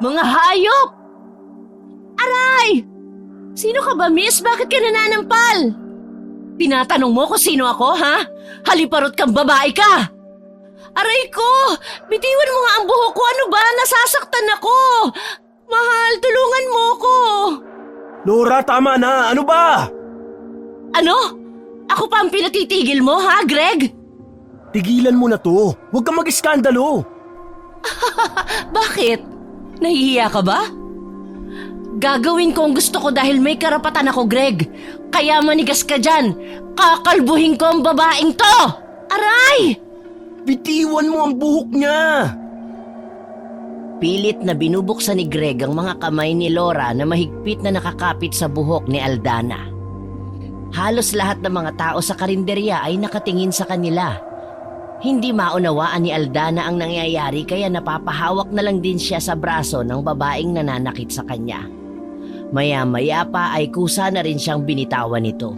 Mga hayop! Aray! Sino ka ba, miss? Bakit ka nananampal? Tinatanong mo kung sino ako, ha? Haliparot kang babae ka! Aray ko! Bitiwan mo nga ang buhok ko. Ano ba? Nasasaktan ako! Mahal, tulungan mo ko! Laura, tama na! Ano ba? Ano? Ako pa ang pinatitigil mo, ha, Greg? Tigilan mo na to. Huwag kang mag-iskandalo. Bakit? Nahihiya ka ba? Gagawin ko ang gusto ko dahil may karapatan ako, Greg. Kaya manigas ka dyan. Kakalbuhin ko ang babaeng to! Aray! Bitiwan mo ang buhok niya. Pilit na binubuksan ni Greg ang mga kamay ni Laura na mahigpit na nakakapit sa buhok ni Aldana. Halos lahat ng mga tao sa karinderya ay nakatingin sa kanila. Hindi maunawaan ni Aldana ang nangyayari kaya napapahawak na lang din siya sa braso ng babaeng nananakit sa kanya. Maya-maya pa ay kusa na rin siyang binitawan nito.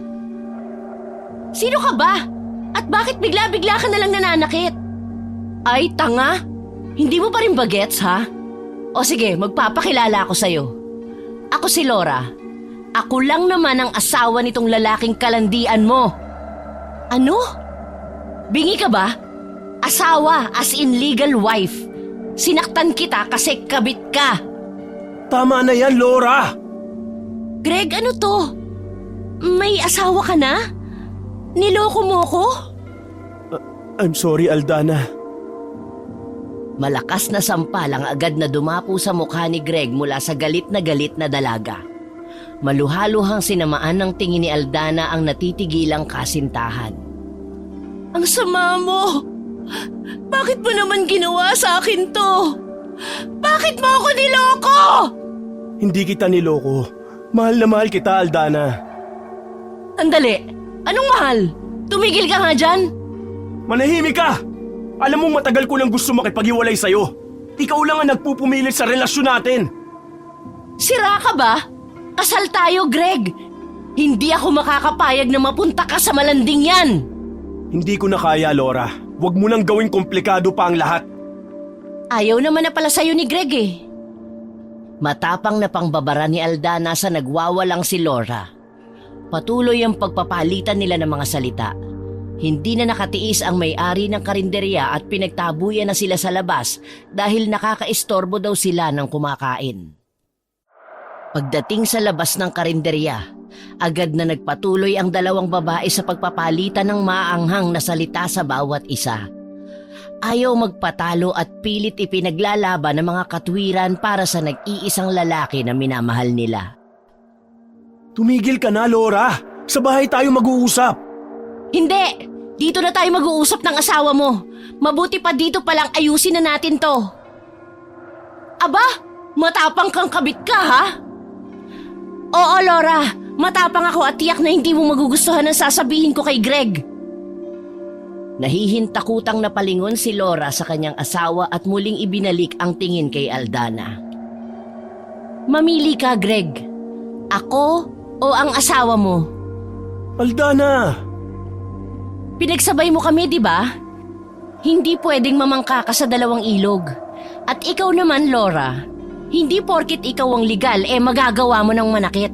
Sino ka ba? At bakit bigla-bigla ka na lang nananakit? Ay, tanga! Hindi mo pa rin bagets, ha? O sige, magpapakilala ako sa'yo. Ako si Laura. Ako lang naman ang asawa nitong lalaking kalandian mo. Ano? Bingi ka ba? Asawa, as in legal wife. Sinaktan kita kasi kabit ka. Tama na yan, Laura. Greg, ano to? May asawa ka na? Niloko mo ko? I'm sorry, Aldana. Malakas na sampal ang agad na dumapo sa mukha ni Greg mula sa galit na dalaga. Maluhaluhang sinamaan ng tingin ni Aldana ang natitigilang kasintahan. Ang sama mo! Bakit mo naman ginawa sa akin to? Bakit mo ako niloko? Hindi kita niloko. Mahal na mahal kita, Aldana. Andali! Anong mahal? Tumigil ka nga dyan! Manahimik ka! Alam mo matagal ko nang gusto makipag-iwalay sa'yo. Ikaw lang ang nagpupumilit sa relasyon natin. Sira ka ba? Kasal tayo, Greg. Hindi ako makakapayag na mapunta ka sa malanding yan. Hindi ko na kaya, Laura. Huwag mo nang gawing komplikado pa ang lahat. Ayaw naman na pala sa'yo ni Greg eh. Matapang na pangbabara ni Aldana sa nagwawalang si Laura. Patuloy ang pagpapalitan nila ng mga salita. Hindi na nakatiis ang may-ari ng karinderya at pinagtabuyan na sila sa labas dahil nakakaistorbo daw sila ng kumakain. Pagdating sa labas ng karinderya, agad na nagpatuloy ang dalawang babae sa pagpapalitan ng maanghang na salita sa bawat isa. Ayaw magpatalo at pilit ipinaglalaban ng mga katwiran para sa nag-iisang lalaki na minamahal nila. Tumigil ka na, Laura. Sa bahay tayo mag-uusap. Hindi! Dito na tayo mag-uusap ng asawa mo. Mabuti pa dito palang ayusin na natin to. Aba, matapang kang kabit ka, ha? Oo, Laura. Matapang ako at tiyak na hindi mo magugustuhan ang sasabihin ko kay Greg. Nahihintakutang napalingon si Laura sa kanyang asawa at muling ibinalik ang tingin kay Aldana. Mamili ka, Greg. Ako o ang asawa mo? Aldana! Pinagsabay mo kami, di ba? Hindi pwedeng mamangka ka sa dalawang ilog. At ikaw naman, Laura, hindi porkit ikaw ang legal, magagawa mo ng manakit.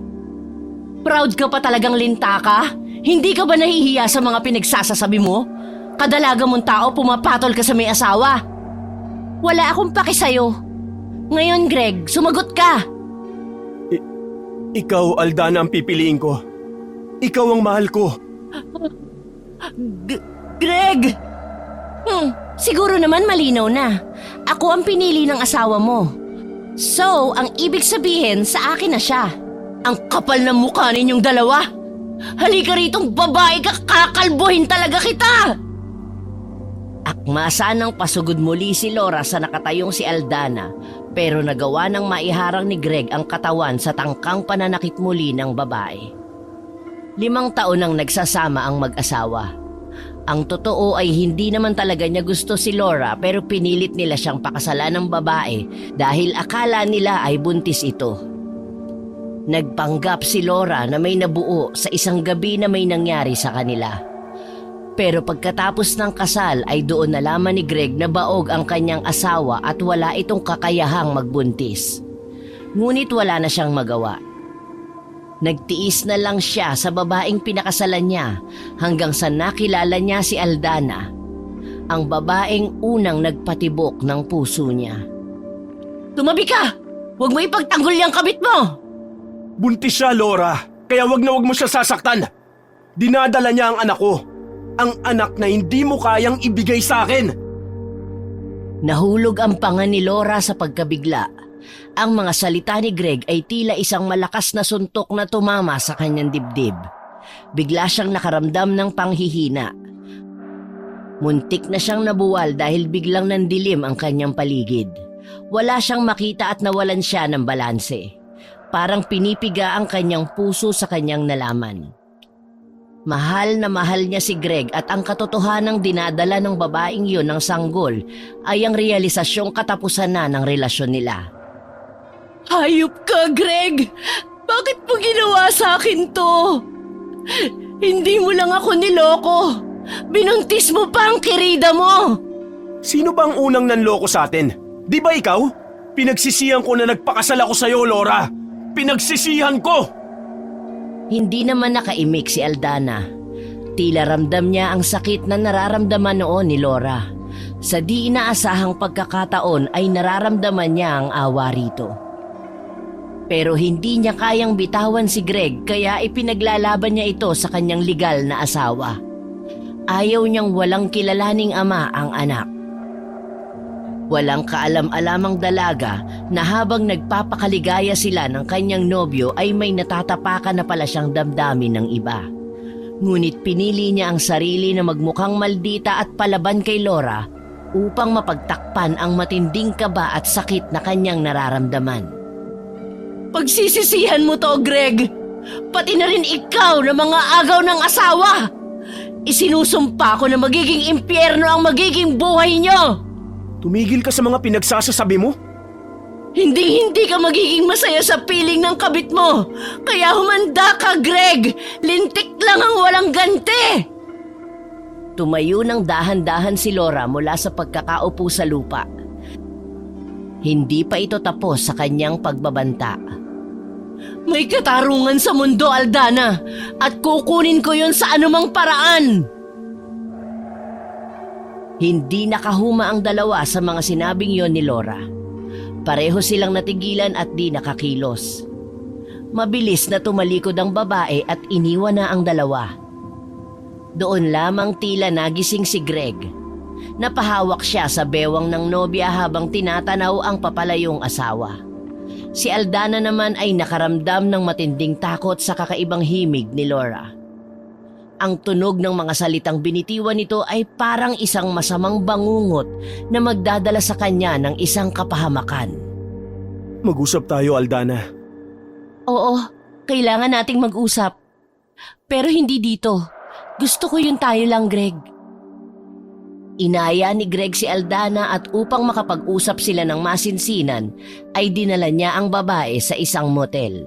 Proud ka pa talagang linta ka? Hindi ka ba nahihiya sa mga pinagsasasabi mo? Kadalaga mong tao pumapatol ka sa may asawa. Wala akong paki sa'yo. Ngayon, Greg, sumagot ka. Ikaw, Aldana, ang pipiliin ko. Ikaw ang mahal ko. Greg! Siguro naman malinaw na. Ako ang pinili ng asawa mo. So, ang ibig sabihin sa akin na siya. Ang kapal ng mukha ninyong dalawa. Halika ritong babae ka, kakalbuhin talaga kita! Akmasa ng pasugod muli si Laura sa nakatayong si Aldana, pero nagawa ng maiharang ni Greg ang katawan sa tangkang pananakit muli ng babae. 5 taon nang nagsasama ang mag-asawa. Ang totoo ay hindi naman talaga niya gusto si Laura pero pinilit nila siyang pakasalan ng babae dahil akala nila ay buntis ito. Nagpanggap si Laura na may nabuo sa isang gabi na may nangyari sa kanila. Pero pagkatapos ng kasal ay doon nalaman ni Greg na baog ang kanyang asawa at wala itong kakayahang magbuntis. Ngunit wala na siyang magawa. Nagtiis na lang siya sa babaeng pinakasalan niya hanggang sa nakilala niya si Aldana, ang babaeng unang nagpatibok ng puso niya. Tumabi ka! Huwag mo ipagtanggol yung kabit mo! Buntis siya, Laura. Kaya wag mo siya sasaktan. Dinadala niya ang anak ko. Ang anak na hindi mo kayang ibigay sa akin. Nahulog ang panga ni Laura sa pagkabigla. Ang mga salita ni Greg ay tila isang malakas na suntok na tumama sa kanyang dibdib. Bigla siyang nakaramdam ng panghihina. Muntik na siyang nabuwal dahil biglang nandilim ang kanyang paligid. Wala siyang makita at nawalan siya ng balanse. Parang pinipiga ang kanyang puso sa kanyang nalaman. Mahal na mahal niya si Greg at ang katotohanang dinadala ng babaeng yun ng sanggol ay ang realisasyong katapusan na ng relasyon nila. Hayop ka, Greg! Bakit mo ginawa sa akin to? Hindi mo lang ako niloko. Binuntis mo pa ang kirida mo. Sino ba ang unang nanloko sa atin? Di ba ikaw? Pinagsisihan ko na nagpakasal ako sa'yo, Laura. Pinagsisihan ko! Hindi naman nakaimik si Aldana. Tila ramdam niya ang sakit na nararamdaman noon ni Laura. Sa di inaasahang pagkakataon ay nararamdaman niya ang awa rito. Pero hindi niya kayang bitawan si Greg kaya ipinaglalaban niya ito sa kanyang legal na asawa. Ayaw niyang walang kilalaning ama ang anak. Walang kaalam-alamang dalaga na habang nagpapakaligaya sila ng kanyang nobyo ay may natatapakan na pala siyang damdamin ng iba. Ngunit pinili niya ang sarili na magmukhang maldita at palaban kay Laura upang mapagtakpan ang matinding kaba at sakit na kanyang nararamdaman. Pagsisisihan mo to, Greg! Pati na rin ikaw na mga agaw ng asawa! Isinusumpa ko na magiging impyerno ang magiging buhay niyo! Tumigil ka sa mga pinagsasasabi mo? Hindi ka magiging masaya sa piling ng kabit mo. Kaya humanda ka, Greg. Lintik lang ang walang ganti. Tumayo ng dahan-dahan si Laura mula sa pagkakaupo sa lupa. Hindi pa ito tapos sa kanyang pagbabanta. May katarungan sa mundo, Aldana. At kukunin ko yon sa anumang paraan. Hindi nakahuma ang dalawa sa mga sinabing yon ni Laura. Pareho silang natigilan at di nakakilos. Mabilis na tumalikod ang babae at iniwan na ang dalawa. Doon lamang tila nagising si Greg. Napahawak siya sa bewang ng nobya habang tinatanaw ang papalayong asawa. Si Aldana naman ay nakaramdam ng matinding takot sa kakaibang himig ni Laura. Ang tunog ng mga salitang binitiwan nito ay parang isang masamang bangungot na magdadala sa kanya ng isang kapahamakan. Mag-usap tayo, Aldana. Oo, kailangan nating mag-usap. Pero hindi dito. Gusto ko yun tayo lang, Greg. Inaya ni Greg si Aldana at upang makapag-usap sila ng masinsinan ay dinala niya ang babae sa isang motel.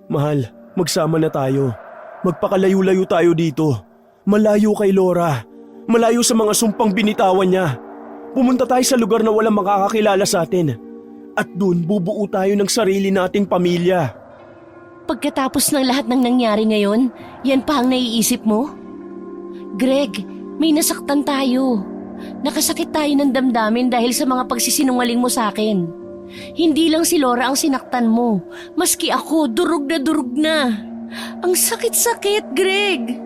Mahal, magsama na tayo. Magpakalayo-layo tayo dito. Malayo kay Laura. Malayo sa mga sumpang binitawan niya. Pumunta tayo sa lugar na walang makakakilala sa atin. At dun bubuo tayo ng sarili nating pamilya. Pagkatapos ng lahat ng nangyari ngayon, yan pa ang naiisip mo? Greg, may nasaktan tayo. Nakasakit tayo ng damdamin dahil sa mga pagsisinungaling mo sa akin. Hindi lang si Laura ang sinaktan mo. Maski ako, durog na durog na. Ang sakit-sakit, Greg!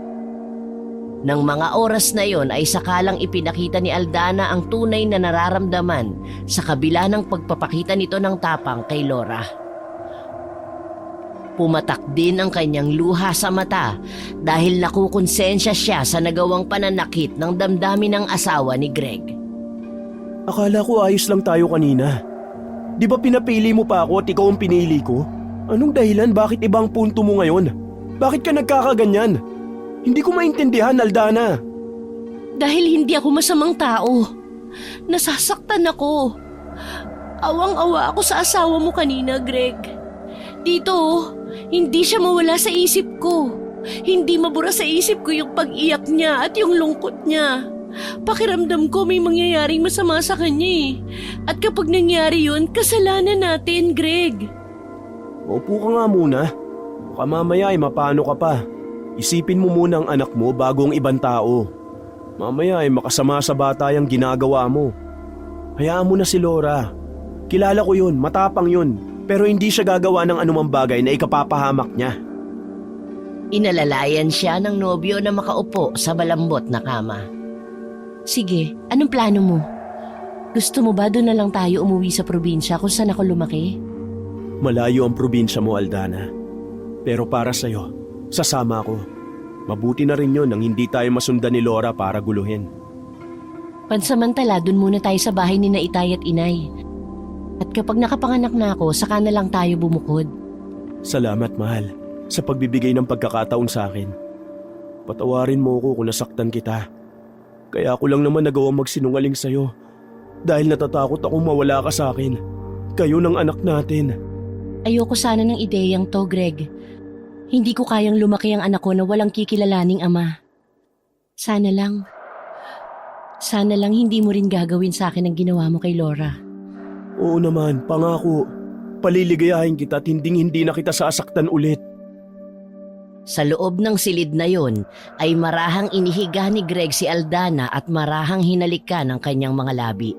Nang mga oras na yon ay sakalang ipinakita ni Aldana ang tunay na nararamdaman sa kabila ng pagpapakita nito ng tapang kay Laura. Pumatak din ang kanyang luha sa mata dahil nakukonsensya siya sa nagawang pananakit ng damdamin ng asawa ni Greg. Akala ko ayos lang tayo kanina. Di ba pinapili mo pa ako at ikaw ang pinili ko? Anong dahilan bakit ibang punto mo ngayon? Bakit ka nagkakaganyan? Hindi ko maintindihan, Aldana. Dahil hindi ako masamang tao. Nasasaktan ako. Awang-awa ako sa asawa mo kanina, Greg. Dito, hindi siya mawala sa isip ko. hindi mabura sa isip ko yung pag-iyak niya at yung lungkot niya. Pakiramdam ko may mangyayaring masama sa kanya eh. At kapag nangyari yun, kasalanan natin, Greg. Upo ka nga muna. Baka mamaya ay mapano ka pa. Isipin mo muna ang anak mo bago ang ibang tao. Mamaya ay makasama sa bata yung ginagawa mo. Hayaan mo na si Laura. Kilala ko yun, matapang yun. Pero hindi siya gagawa ng anumang bagay na ikapapahamak niya. Inalalayan siya ng nobyo na makaupo sa malambot na kama. Sige, anong plano mo? Gusto mo ba doon na lang tayo umuwi sa probinsya kung saan ako lumaki? Malayo ang probinsya mo, Aldana. Pero para sa'yo, sasama ako. Mabuti na rin yun nang hindi tayo masundan ni Laura para guluhin. Pansamantala, doon muna tayo sa bahay ni na Itay at Inay. At kapag nakapanganak na ako, saka na lang tayo bumukod. Salamat, mahal, sa pagbibigay ng pagkakataon sa akin. Patawarin mo ako kung nasaktan kita. Kaya ako lang naman nagawang magsinungaling sa'yo. Dahil natatakot akong mawala ka sa akin. Kayo ng anak natin. Ayoko sana ng ideyang to, Greg. Hindi ko kayang lumaki ang anak ko na walang kikilalaning ama. Sana lang hindi mo rin gagawin sa akin ang ginawa mo kay Laura. Oo naman, pangako. Paliligayahin kita at hindi na kita sasaktan ulit. Sa loob ng silid na yon ay marahang inihiga ni Greg si Aldana at marahang hinalikan ng kanyang mga labi.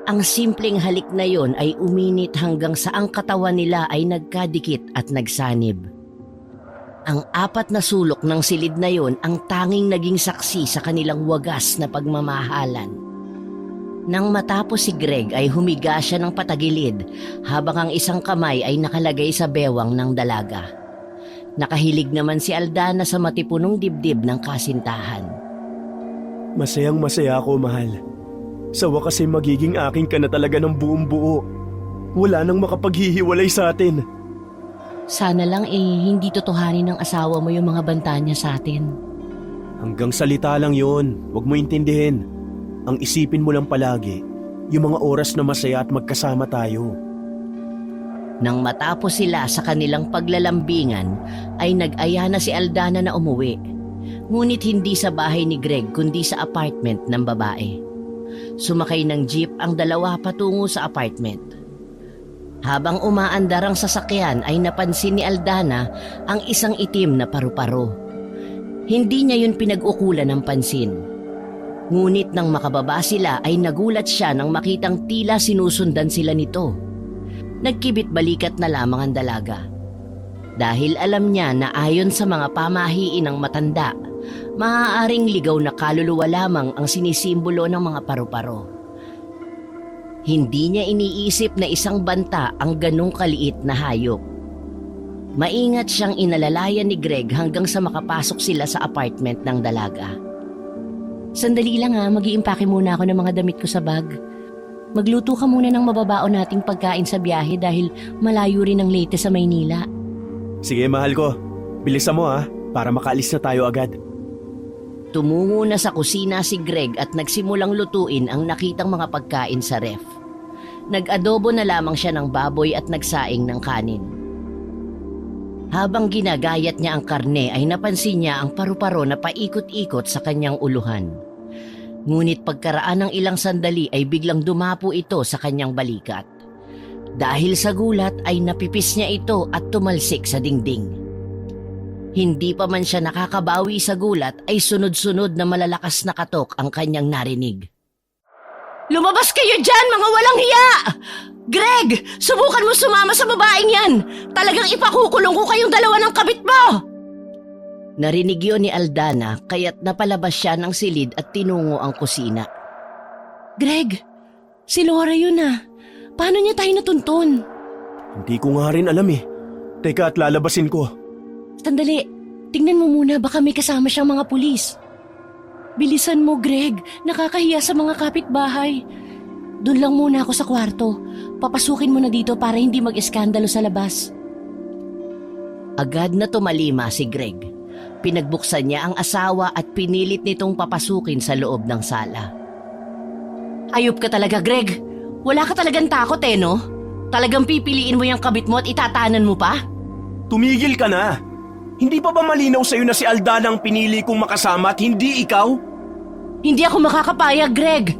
Ang simpleng halik na yon ay uminit hanggang sa ang katawan nila ay nagkadikit at nagsanib. Ang apat na sulok ng silid na yon ang tanging naging saksi sa kanilang wagas na pagmamahalan. Nang matapos si Greg ay humiga siya ng patagilid habang ang isang kamay ay nakalagay sa bewang ng dalaga. Nakahilig naman si Aldana sa matipunong dibdib ng kasintahan. Masayang masaya ako, mahal. Sa wakas ay magiging aking ka na talaga ng buong buo. Wala nang makapaghihiwalay sa atin. Sana lang hindi totohanin ng asawa mo yung mga banta niya sa atin. Hanggang salita lang yon, huwag mo intindihin. Ang isipin mo lang palagi, yung mga oras na masaya at magkasama tayo. Nang matapos sila sa kanilang paglalambingan, ay nag-aya na si Aldana na umuwi. Ngunit hindi sa bahay ni Greg kundi sa apartment ng babae. Sumakay ng jeep ang dalawa patungo sa apartment. Habang umaandar ang sasakyan ay napansin ni Aldana ang isang itim na paru-paro. Hindi niya yun pinag-ukulan ng pansin. Ngunit nang makababa sila ay nagulat siya nang makitang tila sinusundan sila nito. Nagkibit balikat na lamang ang dalaga. Dahil alam niya na ayon sa mga pamahiin ng matanda, maaaring ligaw na kaluluwa lamang ang sinisimbolo ng mga paru-paro. Hindi niya iniisip na isang banta ang ganong kaliit na hayop. Maingat siyang inalalayan ni Greg hanggang sa makapasok sila sa apartment ng dalaga. Sandali lang mag-iimpake muna ako ng mga damit ko sa bag. Magluto ka muna ng mababaon nating pagkain sa biyahe dahil malayo rin ang Leyte sa Maynila. Sige, mahal ko. Bilisan mo para makaalis na tayo agad. Tumungo na sa kusina si Greg at nagsimulang lutuin ang nakitang mga pagkain sa ref. Nag-adobo na lamang siya ng baboy at nagsaing ng kanin. Habang ginagayat niya ang karne ay napansin niya ang paru-paro na paikot-ikot sa kanyang uluhan. Ngunit pagkaraan ng ilang sandali ay biglang dumapo ito sa kanyang balikat. Dahil sa gulat ay napipis niya ito at tumalsik sa dingding. Hindi pa man siya nakakabawi sa gulat ay sunod-sunod na malalakas na katok ang kanyang narinig. Lumabas kayo dyan, mga walang hiya! Greg, subukan mo sumama sa babaeng yan! Talagang ipakukulong ko kayong dalawa ng kabit mo! Narinig yun ni Aldana kaya't napalabas siya ng silid at tinungo ang kusina. Greg, si Laura yun Paano niya tayo natuntun? Hindi ko nga rin alam Teka at lalabasin ko. Sandali, tingnan mo muna baka may kasama siyang mga pulis. Bilisan mo, Greg. Nakakahiya sa mga kapitbahay. Doon lang muna ako sa kwarto. Papasukin mo na dito para hindi mag-eskandalo sa labas. Agad na tumalima si Greg. Pinagbuksan niya ang asawa at pinilit nitong papasukin sa loob ng sala. Ayop ka talaga, Greg. Wala ka talagang takot no? Talagang pipiliin mo yung kabit mo at itatanan mo pa? Tumigil ka na! Hindi pa ba malinaw sa'yo na si Aldana ang pinili kong makasama at hindi ikaw? Hindi ako makakapayag, Greg.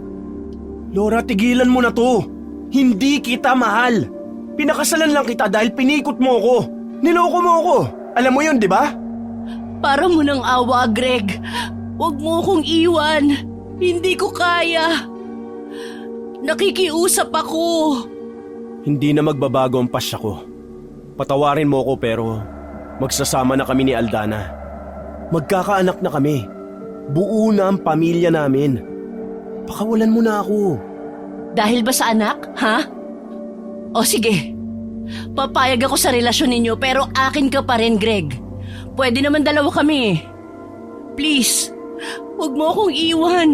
Laura, tigilan mo na to. Hindi kita mahal. Pinakasalan lang kita dahil pinikot mo ako. Niloko mo ako. Alam mo yun, di ba? Para mo ng awa, Greg. Huwag mo akong iwan. Hindi ko kaya. Nakikiusap ako. Hindi na magbabago ang pasya ko. Patawarin mo ako pero magsasama na kami ni Aldana. Magkakaanak na kami. Buo na ang pamilya namin. Pakawalan mo na ako. Dahil ba sa anak, ha? O sige. Papayag ako sa relasyon ninyo pero akin ka pa rin, Greg. Pwede naman dalawa kami. Please, huwag mo akong iwan.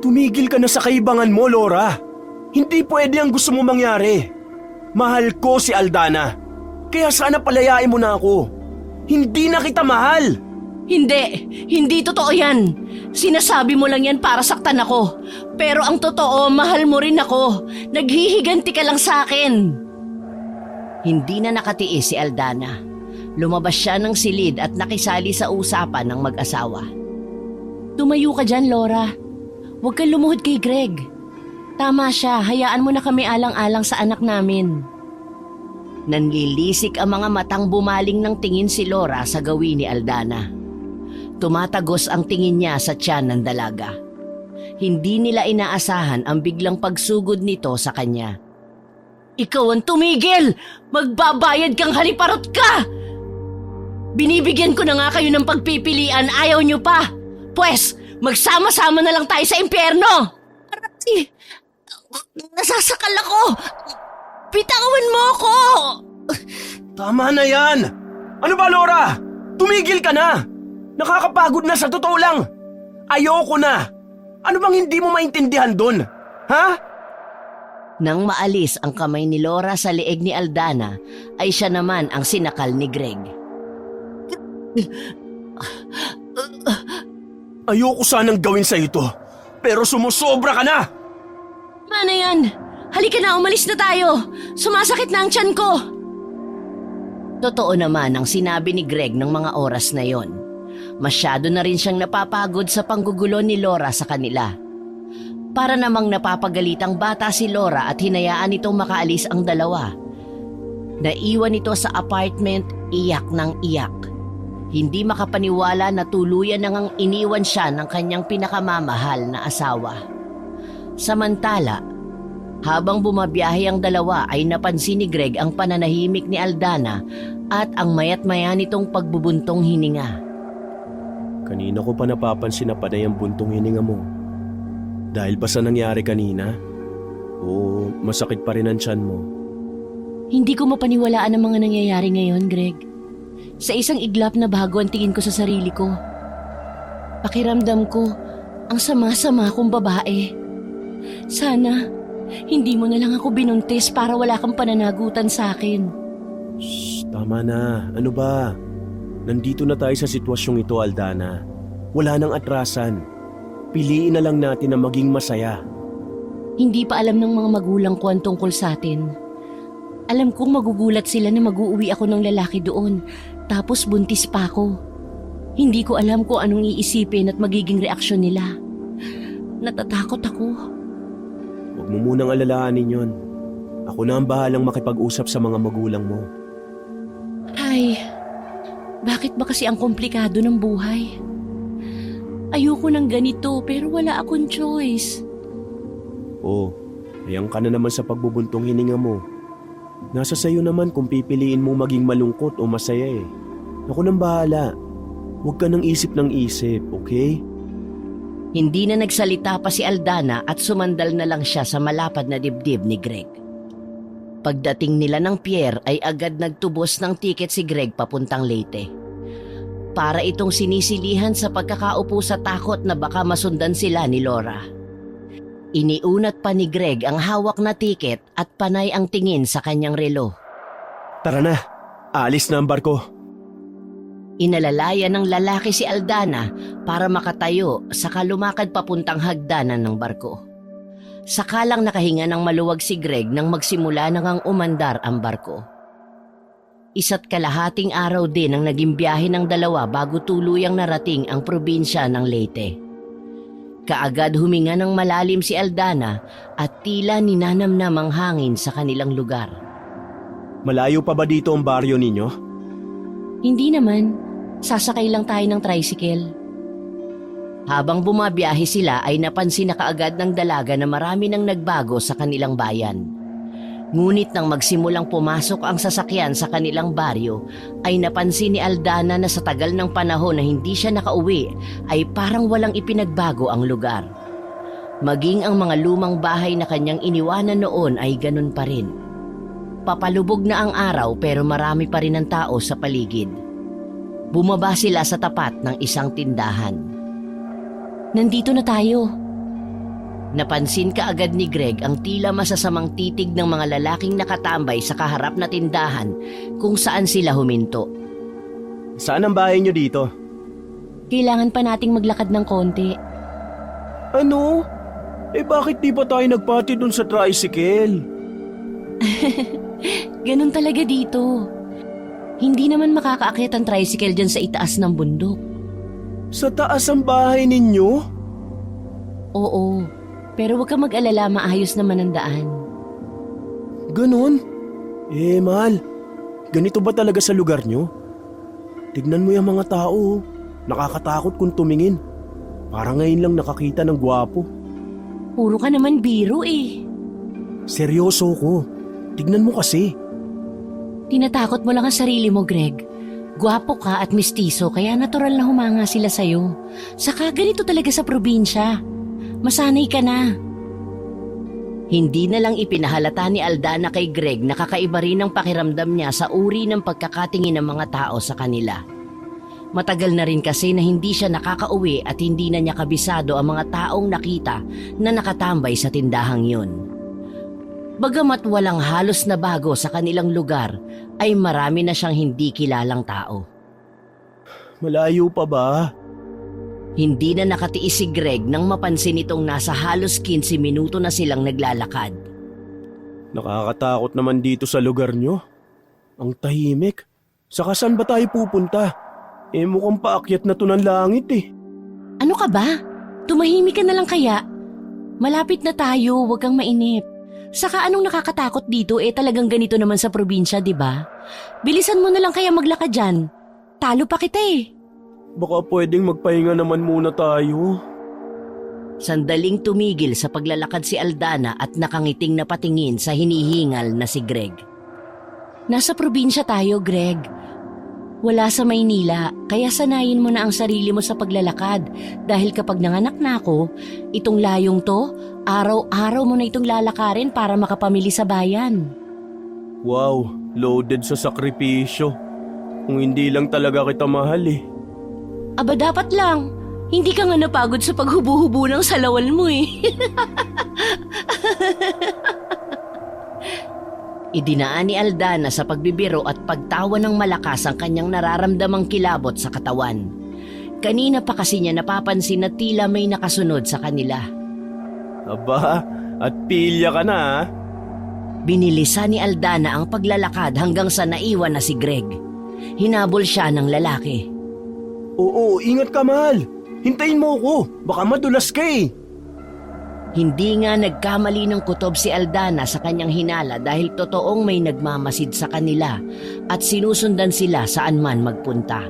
Tumigil ka na sa kaibangan mo, Laura. Hindi pwede ang gusto mo mangyari. Mahal ko si Aldana. Kaya sana palayain mo na ako. Hindi na kita mahal. Hindi totoo yan. Sinasabi mo lang yan para saktan ako. Pero ang totoo, mahal mo rin ako. Naghihiganti ka lang sa akin. Hindi na nakatiis si Aldana. Lumabas siya ng silid at nakisali sa usapan ng mag-asawa. Tumayo ka dyan, Laura. Huwag kang lumuhod kay Greg. Tama siya, hayaan mo na kami alang-alang sa anak namin. Nanlilisik ang mga matang bumaling ng tingin si Laura sa gawin ni Aldana. Tumatagos ang tingin niya sa tiyan ng dalaga. Hindi nila inaasahan ang biglang pagsugod nito sa kanya. Ikaw ang tumigil! Magbabayad kang haliparot ka! Binibigyan ko na nga kayo ng pagpipilian, ayaw nyo pa! Pwes, magsama-sama na lang tayo sa impyerno! Aray! Nasasakal ako! Bitawan mo ako! Tama na yan! Ano ba, Laura? Tumigil ka na! Nakakapagod na sa totoo lang! Ayoko na! Ano bang hindi mo maintindihan dun? Ha? Nang maalis ang kamay ni Laura sa leeg ni Aldana, ay siya naman ang sinakal ni Greg. Ayoko sanang gawin sa ito, pero sumusobra ka na! Ano yan? Halika na, umalis na tayo! Sumasakit na ang tiyan ko! Totoo naman ang sinabi ni Greg ng mga oras na yon. Masyado na rin siyang napapagod sa panggugulo ni Laura sa kanila. Para namang napapagalitang bata si Laura at hinayaan itong makaalis ang dalawa. Naiwan ito sa apartment, iyak ng iyak. Hindi makapaniwala na tuluyan nang iniwan siya ng kanyang pinakamamahal na asawa. Samantala, habang bumabiyahe ang dalawa ay napansin ni Greg ang pananahimik ni Aldana at ang mayat-maya nitong pagbubuntong hininga. Kanina ko pa napapansin na panay ang buntong hininga mo. Dahil ba sa nangyari kanina? O masakit pa rin ang tiyan mo? Hindi ko mapaniwalaan ang mga nangyayari ngayon, Greg. Sa isang iglap na bago ang tingin ko sa sarili ko. Pakiramdam ko, ang sama-sama kong babae. Sana, hindi mo na lang ako binuntis para wala kang pananagutan sa akin. Shh, tama na. Ano ba? Nandito na tayo sa sitwasyong ito, Aldana. Wala nang atrasan. Piliin na lang natin na maging masaya. Hindi pa alam ng mga magulang ko ang tungkol sa atin. Alam kong magugulat sila na mag-uuwi ako ng lalaki doon, tapos buntis pa ako. Hindi ko alam kung anong iisipin at magiging reaksyon nila. Natatakot ako. Huwag mo munang alalahanin yon. Ako na ang bahalang makipag-usap sa mga magulang mo. Ay, bakit ba kasi ang komplikado ng buhay? Ayoko ng ganito pero wala akong choice. Oh, ayan ka na naman sa pagbubuntong hininga mo. Nasa sayo naman kung pipiliin mo maging malungkot o masaya eh. Ako nang bahala. Huwag ka nang isip ng isip, okay? Hindi na nagsalita pa si Aldana at sumandal na lang siya sa malapad na dibdib ni Greg. Pagdating nila ng pier ay agad nagtubos ng tiket si Greg papuntang Leyte. Para itong sinisilihan sa pagkakaupo sa takot na baka masundan sila ni Laura. Iniunat pa ni Greg ang hawak na tiket at panay ang tingin sa kanyang relo. Tara na, aalis na ang barko. Inalalaya ng lalaki si Aldana para makatayo saka lumakad papuntang hagdanan ng barko. Sakalang nakahinga ng maluwag si Greg nang magsimula nang umandar ang barko. Isa't kalahating araw din ang naging biyahe ng dalawa bago tuluyang narating ang probinsya ng Leyte. Kaagad huminga ng malalim si Aldana at tila ninanamnam ang hangin sa kanilang lugar. Malayo pa ba dito ang baryo ninyo? Hindi naman. Sasakay lang tayo ng tricycle. Habang bumabiyahe sila ay napansin na kaagad ng dalaga na marami nang nagbago sa kanilang bayan. Ngunit nang magsimulang pumasok ang sasakyan sa kanilang baryo, ay napansin ni Aldana na sa tagal ng panahon na hindi siya nakauwi ay parang walang ipinagbago ang lugar. Maging ang mga lumang bahay na kanyang iniwanan noon ay ganun pa rin. Papalubog na ang araw pero marami pa rin ang tao sa paligid. Bumaba sila sa tapat ng isang tindahan. Nandito na tayo. Napansin kaagad ni Greg ang tila masasamang titig ng mga lalaking nakatambay sa kaharap na tindahan kung saan sila huminto. Saan ang bahay nyo dito? Kailangan pa nating maglakad ng konti. Ano? Bakit di pa tayo nagpati dun sa tricycle? Ganun talaga dito. Hindi naman makakaakyat ang tricycle dyan sa itaas ng bundok. Sa taas ang bahay ninyo? Oo, pero huwag kang mag-alala, maayos naman ang daan. Ganon? Mahal, ganito ba talaga sa lugar nyo? Tignan mo yung mga tao, nakakatakot kung tumingin. Parang ngayon lang nakakita ng gwapo. Puro ka naman biro eh. Seryoso ko, tignan mo kasi. Tinatakot mo lang ang sarili mo, Greg. Gwapo ka at mistiso kaya natural na humanga sila sa'yo. Saka ganito talaga sa probinsya. Masanay ka na. Hindi na lang ipinahalata ni Aldana kay Greg na kakaiba rin ang pakiramdam niya sa uri ng pagkakatingin ng mga tao sa kanila. Matagal na rin kasi na hindi siya nakakauwi at hindi na niya kabisado ang mga taong nakita na nakatambay sa tindahang yun. Bagamat walang halos na bago sa kanilang lugar, ay marami na siyang hindi kilalang tao. Malayo pa ba? Hindi na nakatiis si Greg nang mapansin itong nasa halos 15 minuto na silang naglalakad. Nakakatakot naman dito sa lugar nyo. Ang tahimik. Saka saan ba tayo pupunta? Mukhang paakyat na to ng langit eh. Ano ka ba? Tumahimik ka na lang kaya? Malapit na tayo, huwag kang mainip. Saka anong nakakatakot dito talagang ganito naman sa probinsya, di ba? Bilisan mo na lang kaya maglakad dyan. Talo pa kita eh. Baka pwedeng magpahinga naman muna tayo. Sandaling tumigil sa paglalakad si Aldana at nakangiting na patingin sa hinihingal na si Greg. Nasa probinsya tayo, Greg. Wala sa Maynila, kaya sanayin mo na ang sarili mo sa paglalakad. Dahil kapag nanganak na ako, itong layong to, araw-araw mo na itong lalakarin para makapamili sa bayan. Wow, loaded sa sakripisyo. Kung hindi lang talaga kita mahal eh. Aba dapat lang. Hindi ka nga napagod sa paghubo-hubo ng salawal mo eh. Idinaan ni Aldana sa pagbibiro at pagtawa ng malakas ang kanyang nararamdamang kilabot sa katawan. Kanina pa kasi niya napapansin na tila may nakasunod sa kanila. Aba, at pilya ka na ha? Binilisan ni Aldana ang paglalakad hanggang sa naiwan na si Greg. Hinabol siya ng lalaki. Oo, ingat ka mahal. Hintayin mo ako, baka madulas ka eh. Hindi nga nagkamali ng kutob si Aldana sa kanyang hinala dahil totoong may nagmamasid sa kanila at sinusundan sila saan man magpunta.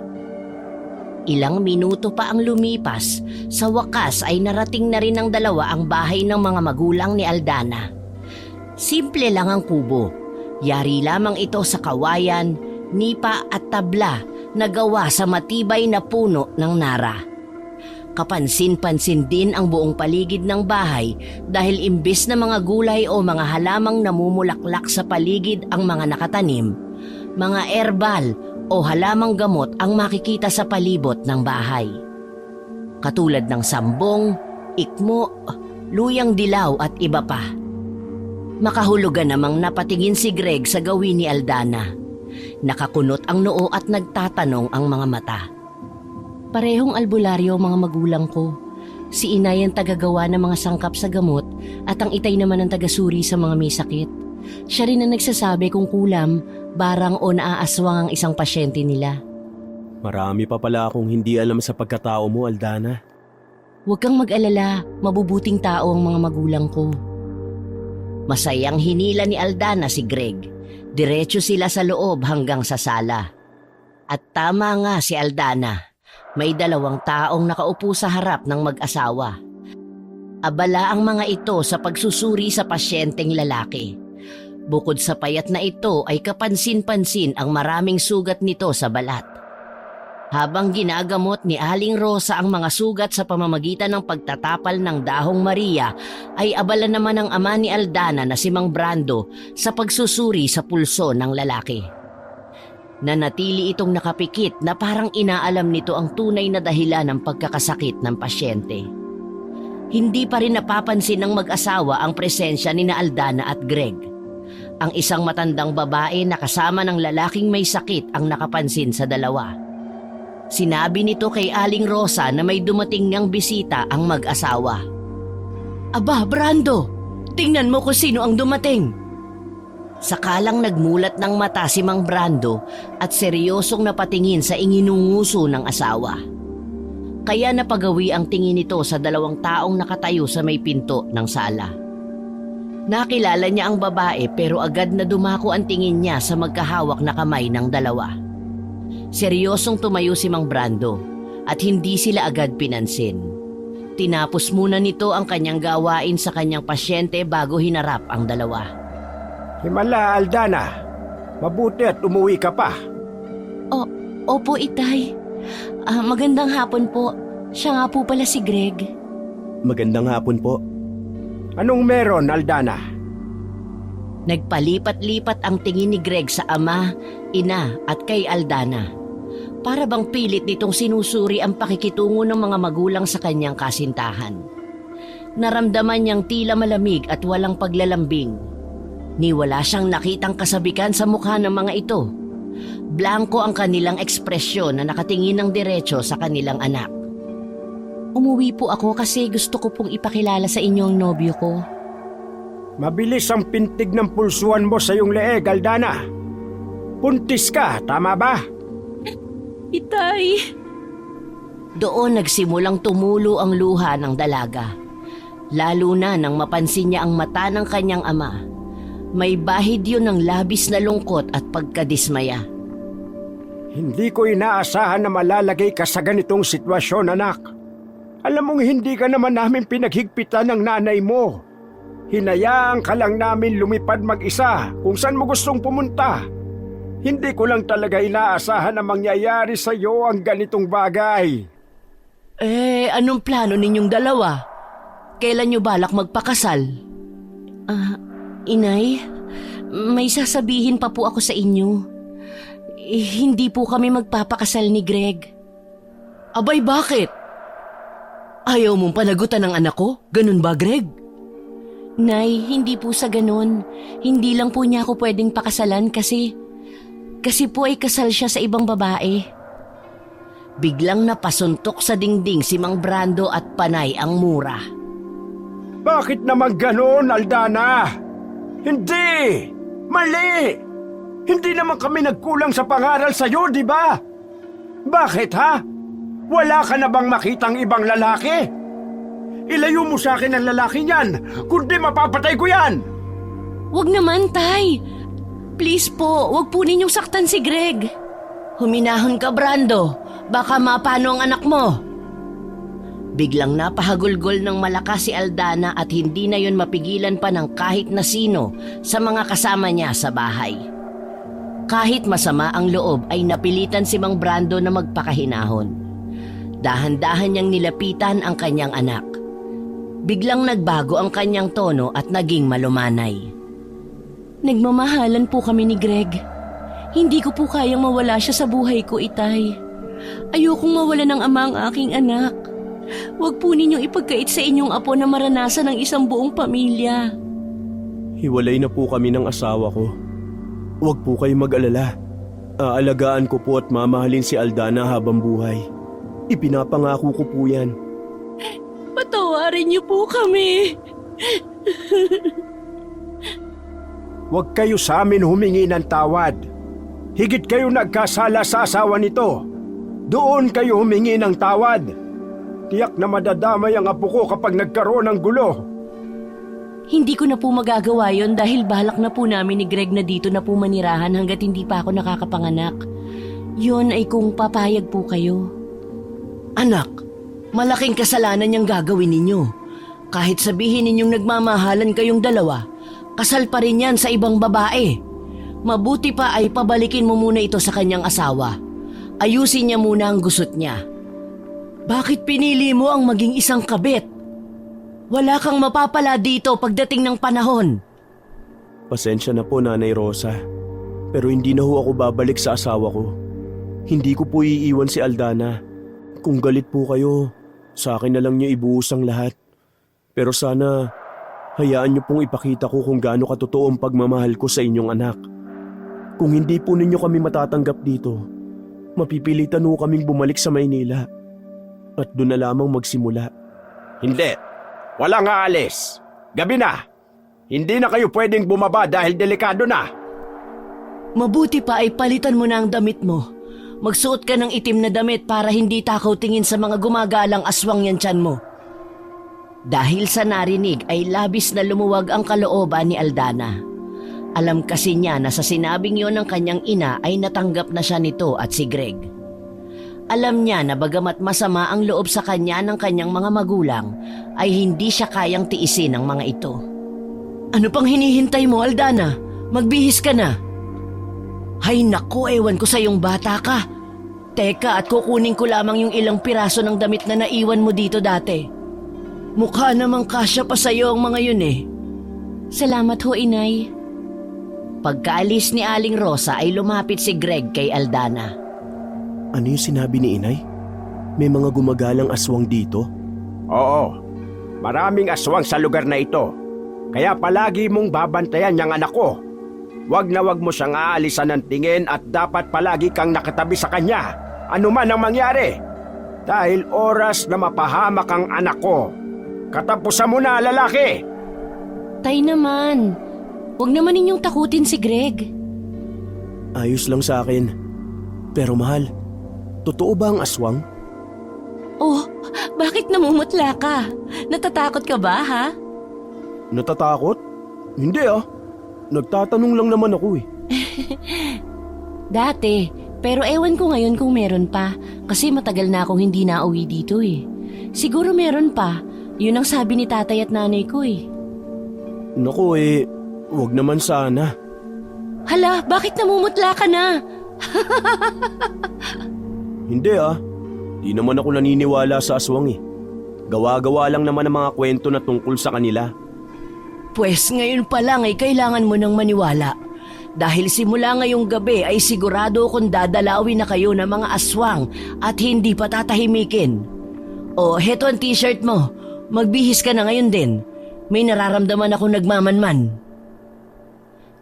Ilang minuto pa ang lumipas, sa wakas ay narating na rin ng dalawa ang bahay ng mga magulang ni Aldana. Simple lang ang kubo. Yari lamang ito sa kawayan, nipa at tabla na gawa sa matibay na puno ng nara. Kapansin-pansin din ang buong paligid ng bahay dahil imbes na mga gulay o mga halamang namumulaklak sa paligid ang mga nakatanim, mga herbal o halamang gamot ang makikita sa palibot ng bahay. Katulad ng sambong, ikmo, luyang dilaw at iba pa. Makahulugan namang napatingin si Greg sa gawin ni Aldana. Nakakunot ang noo at nagtatanong ang mga mata. Parehong albularyo ang mga magulang ko. Si inay ang tagagawa ng mga sangkap sa gamot at ang itay naman ang tagasuri sa mga may sakit. Siya rin ang nagsasabi kung kulam, barang o naaaswang ang isang pasyente nila. Marami pa pala akong hindi alam sa pagkatao mo, Aldana. Huwag kang mag-alala, mabubuting tao ang mga magulang ko. Masayang hinila ni Aldana si Greg. Diretso sila sa loob hanggang sa sala. At tama nga si Aldana. May 2 taong nakaupo sa harap ng mag-asawa. Abala ang mga ito sa pagsusuri sa pasyenteng lalaki. Bukod sa payat na ito ay kapansin-pansin ang maraming sugat nito sa balat. Habang ginagamot ni Aling Rosa ang mga sugat sa pamamagitan ng pagtatapal ng dahong Maria, ay abala naman ang ama ni Aldana na si Mang Brando sa pagsusuri sa pulso ng lalaki. Nanatili itong nakapikit na parang inaalam nito ang tunay na dahilan ng pagkakasakit ng pasyente. Hindi pa rin napapansin ng mag-asawa ang presensya ni na Aldana at Greg. Ang isang matandang babae na kasama ng lalaking may sakit ang nakapansin sa dalawa. Sinabi nito kay Aling Rosa na may dumating niyang bisita ang mag-asawa. Aba, Brando! Tingnan mo kung sino ang dumating! Sakalang nagmulat ng mata si Mang Brando at seryosong napatingin sa inginunguso ng asawa. Kaya napagawi ang tingin nito sa 2 taong nakatayo sa may pinto ng sala. Nakilala niya ang babae pero agad na dumako ang tingin niya sa magkahawak na kamay ng dalawa. Seryosong tumayo si Mang Brando at hindi sila agad pinansin. Tinapos muna nito ang kanyang gawain sa kanyang pasyente bago hinarap ang dalawa. Himala, Aldana. Mabuti at umuwi ka pa. Opo, Itay. Magandang hapon po. Siya nga po pala si Greg. Magandang hapon po. Anong meron, Aldana? Nagpalipat-lipat ang tingin ni Greg sa ama, ina at kay Aldana. Para bang pilit nitong sinusuri ang pakikitungo ng mga magulang sa kanyang kasintahan. Naramdaman niyang tila malamig at walang paglalambing. Ni wala siyang nakitang kasabikan sa mukha ng mga ito. Blanko ang kanilang ekspresyon na nakatingin ng diretso sa kanilang anak. Umuwi po ako kasi gusto ko pong ipakilala sa inyo ang nobyo ko. Mabilis ang pintig ng pulsuan mo sa iyong leeg, Aldana. Puntis ka, tama ba? Itay! Doon nagsimulang tumulo ang luha ng dalaga. Lalo na nang mapansin niya ang mata ng kanyang ama. May bahid yun ng labis na lungkot at pagkadismaya. Hindi ko inaasahan na malalagay ka sa ganitong sitwasyon, anak. Alam mong hindi ka naman namin pinaghigpitan ng nanay mo. Hinayaan ka lang namin lumipad mag-isa kung saan mo gustong pumunta. Hindi ko lang talaga inaasahan na mangyayari sa iyo ang ganitong bagay. Anong plano ninyong dalawa? Kailan nyo balak magpakasal? Inay, may sasabihin pa po ako sa inyo. Hindi po kami magpapakasal ni Greg. Abay, bakit? Ayaw mong panagutan ng anak ko? Ganun ba, Greg? Nay, hindi po sa ganun. Hindi lang po niya ako pwedeng pakasalan kasi po ay kasal siya sa ibang babae. Biglang napasuntok sa dingding si Mang Brando at panay ang mura. Bakit naman ganon, Aldana? Hindi! Mali! Hindi naman kami nagkulang sa pangaral sa iyo, di ba? Bakit, ha? Wala ka na bang makitang ibang lalaki? Ilayo mo sa akin ang lalaki niyan, kundi mapapatay ko yan! Wag naman, Tay! Please po, wag po ninyong saktan si Greg. Huminahon ka, Brando. Baka mapano ang anak mo. Biglang napahagulgol ng malakas si Aldana at hindi na yon mapigilan pa ng kahit na sino sa mga kasama niya sa bahay. Kahit masama ang loob ay napilitan si Mang Brando na magpakahinahon. Dahan-dahan niyang nilapitan ang kanyang anak. Biglang nagbago ang kanyang tono at naging malumanay. Nagmamahalan po kami ni Greg. Hindi ko po kayang mawala siya sa buhay ko, Itay. Ayokong mawala ng ama ang aking anak. Huwag po ninyong ipagkait sa inyong apo na maranasan ng isang buong pamilya. Hiwalay na po kami ng asawa ko. Huwag po kayong mag-alala. Aalagaan ko po at mamahalin si Aldana habang buhay. Ipinapangako ko po yan. Patawarin niyo po kami. Huwag kayo sa amin humingi ng tawad. Higit kayo nagkasala sa asawa nito. Doon kayo humingi ng tawad. Tiyak na madadamay ang apo ko kapag nagkaroon ng gulo. Hindi ko na po magagawa yon dahil balak na po namin ni Greg na dito na po manirahan hanggat hindi pa ako nakakapanganak. Yon ay kung papayag po kayo. Anak, malaking kasalanan niyang gagawin ninyo. Kahit sabihin ninyong nagmamahalan kayong dalawa, kasal pa rin yan sa ibang babae. Mabuti pa ay pabalikin mo muna ito sa kanyang asawa. Ayusin niya muna ang gusot niya. Bakit pinili mo ang maging isang kabit? Wala kang mapapala dito pagdating ng panahon. Pasensya na po, Nanay Rosa. Pero hindi na ho ako babalik sa asawa ko. Hindi ko po iiwan si Aldana. Kung galit po kayo, sa akin na lang niyo ibuhos ang lahat. Pero sana, hayaan niyo pong ipakita ko kung gaano katotoo ang pagmamahal ko sa inyong anak. Kung hindi po ninyo kami matatanggap dito, mapipilitan ho kaming bumalik sa Maynila. At doon na lamang magsimula. Hindi. Walang aalis. Gabi na. Hindi na kayo pwedeng bumaba dahil delikado na. Mabuti pa ay palitan mo na ang damit mo. Magsuot ka ng itim na damit para hindi takaw tingin sa mga gumagalang aswang yan tiyan mo. Dahil sa narinig ay labis na lumuwag ang kalooban ni Aldana. Alam kasi niya na sa sinabing yon ng kanyang ina ay natanggap na siya nito at si Greg. Alam niya na bagamat masama ang loob sa kanya ng kanyang mga magulang, ay hindi siya kayang tiisin ang mga ito. Ano pang hinihintay mo, Aldana? Magbihis ka na. Hay naku, ewan ko sa iyong bata ka. Teka, at kukunin ko lamang yung ilang piraso ng damit na naiwan mo dito dati. Mukha namang kasya pa sa'yo ang mga yun eh. Salamat ho, Inay. Pagkaalis ni Aling Rosa ay lumapit si Greg kay Aldana. Ano yung sinabi ni Inay? May mga gumagalang aswang dito? Oo. Maraming aswang sa lugar na ito. Kaya palagi mong babantayan yung anak ko. Wag na wag mo siyang aalisan ng tingin at dapat palagi kang nakatabi sa kanya. Ano man ang mangyari. Dahil oras na mapahamak ang anak ko. Katapusan mo na, lalaki! Tay naman, huwag naman ninyong takutin si Greg. Ayos lang sa akin. Pero mahal, totoo ba ang aswang? Oh, bakit namumutla ka? Natatakot ka ba, ha? Natatakot? Hindi ah. Nagtatanong lang naman ako eh. Dati, pero ewan ko ngayon kung meron pa. Kasi matagal na akong hindi nauwi dito eh. Siguro meron pa. Yun ang sabi ni tatay at nanay ko eh. Naku eh, wag naman sana. Hala, bakit namumutla ka na? Hindi ah. Di naman ako naniniwala sa aswang eh. Gawa-gawa lang naman ang mga kwento na tungkol sa kanila. Pwes ngayon pa lang ay kailangan mo nang maniwala. Dahil simula ngayong gabi ay sigurado kung dadalawin na kayo ng mga aswang at hindi pa tatahimikin. O, heto ang t-shirt mo. Magbihis ka na ngayon din. May nararamdaman ako nagmamanman.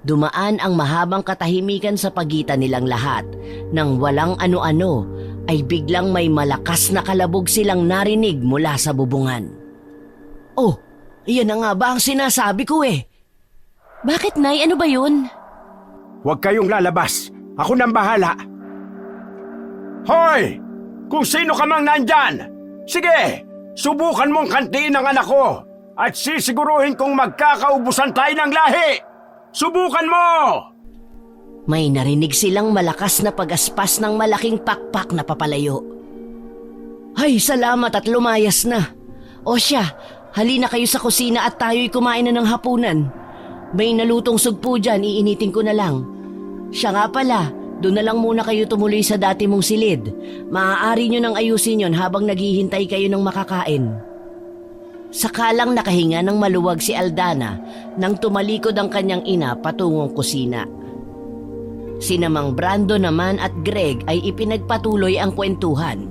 Dumaan ang mahabang katahimikan sa pagitan nilang lahat. Nang walang ano-ano, ay biglang may malakas na kalabog silang narinig mula sa bubungan. Oh, iyan na nga ba ang sinasabi ko eh? Bakit, Nay? Ano ba yun? Huwag kayong lalabas. Ako nang bahala. Hoy! Kung sino ka mang nandyan! Sige! Subukan mong kantiin ang anak ko at sisiguruhin kong magkakaubusan tayo ng lahi! Subukan mo! May narinig silang malakas na pagaspas ng malaking pakpak na papalayo. Ay, salamat at lumayas na. O siya, halina kayo sa kusina at tayo'y kumain na ng hapunan. May nalutong sugpo dyan, iinitin ko na lang. Siya nga pala, doon na lang muna kayo tumuloy sa dati mong silid. Maaari nyo nang ayusin yon habang naghihintay kayo ng makakain. Sakalang nakahinga ng maluwag si Aldana nang tumalikod ang kanyang ina patungong kusina. Sina Mang Brando naman at Greg ay ipinagpatuloy ang kwentuhan.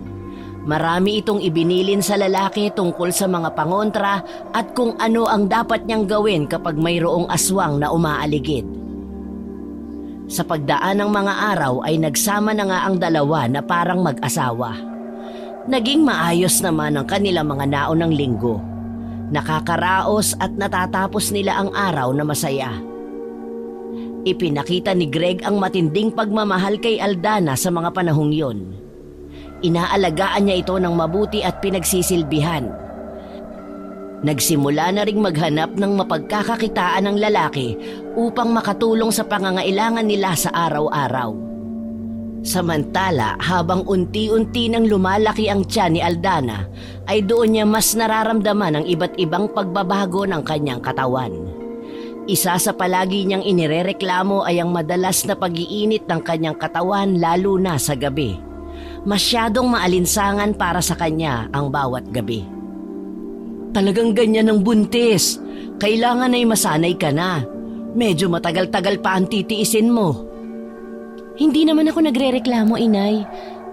Marami itong ibinilin sa lalaki tungkol sa mga pangontra at kung ano ang dapat niyang gawin kapag mayroong aswang na umaaligid. Sa pagdaan ng mga araw ay nagsama na nga ang dalawa na parang mag-asawa. Naging maayos naman ang kanilang mga naunang linggo. Nakakaraos at natatapos nila ang araw na masaya. Ipinakita ni Greg ang matinding pagmamahal kay Aldana sa mga panahong yon. Inaalagaan niya ito ng mabuti at pinagsisilbihan. Nagsimula na ring maghanap ng mapagkakakitaan ng lalaki upang makatulong sa pangangailangan nila sa araw-araw. Samantala, habang unti-unti nang lumalaki ang tiyan ni Aldana, ay doon niya mas nararamdaman ang iba't ibang pagbabago ng kanyang katawan. Isa sa palagi niyang inirereklamo ay ang madalas na pag-iinit ng kanyang katawan lalo na sa gabi. Masyadong maalinsangan para sa kanya ang bawat gabi. Talagang ganyan ang buntis. Kailangan ay masanay ka na. Medyo matagal-tagal pa ang titiisin mo. Hindi naman ako nagrereklamo, inay.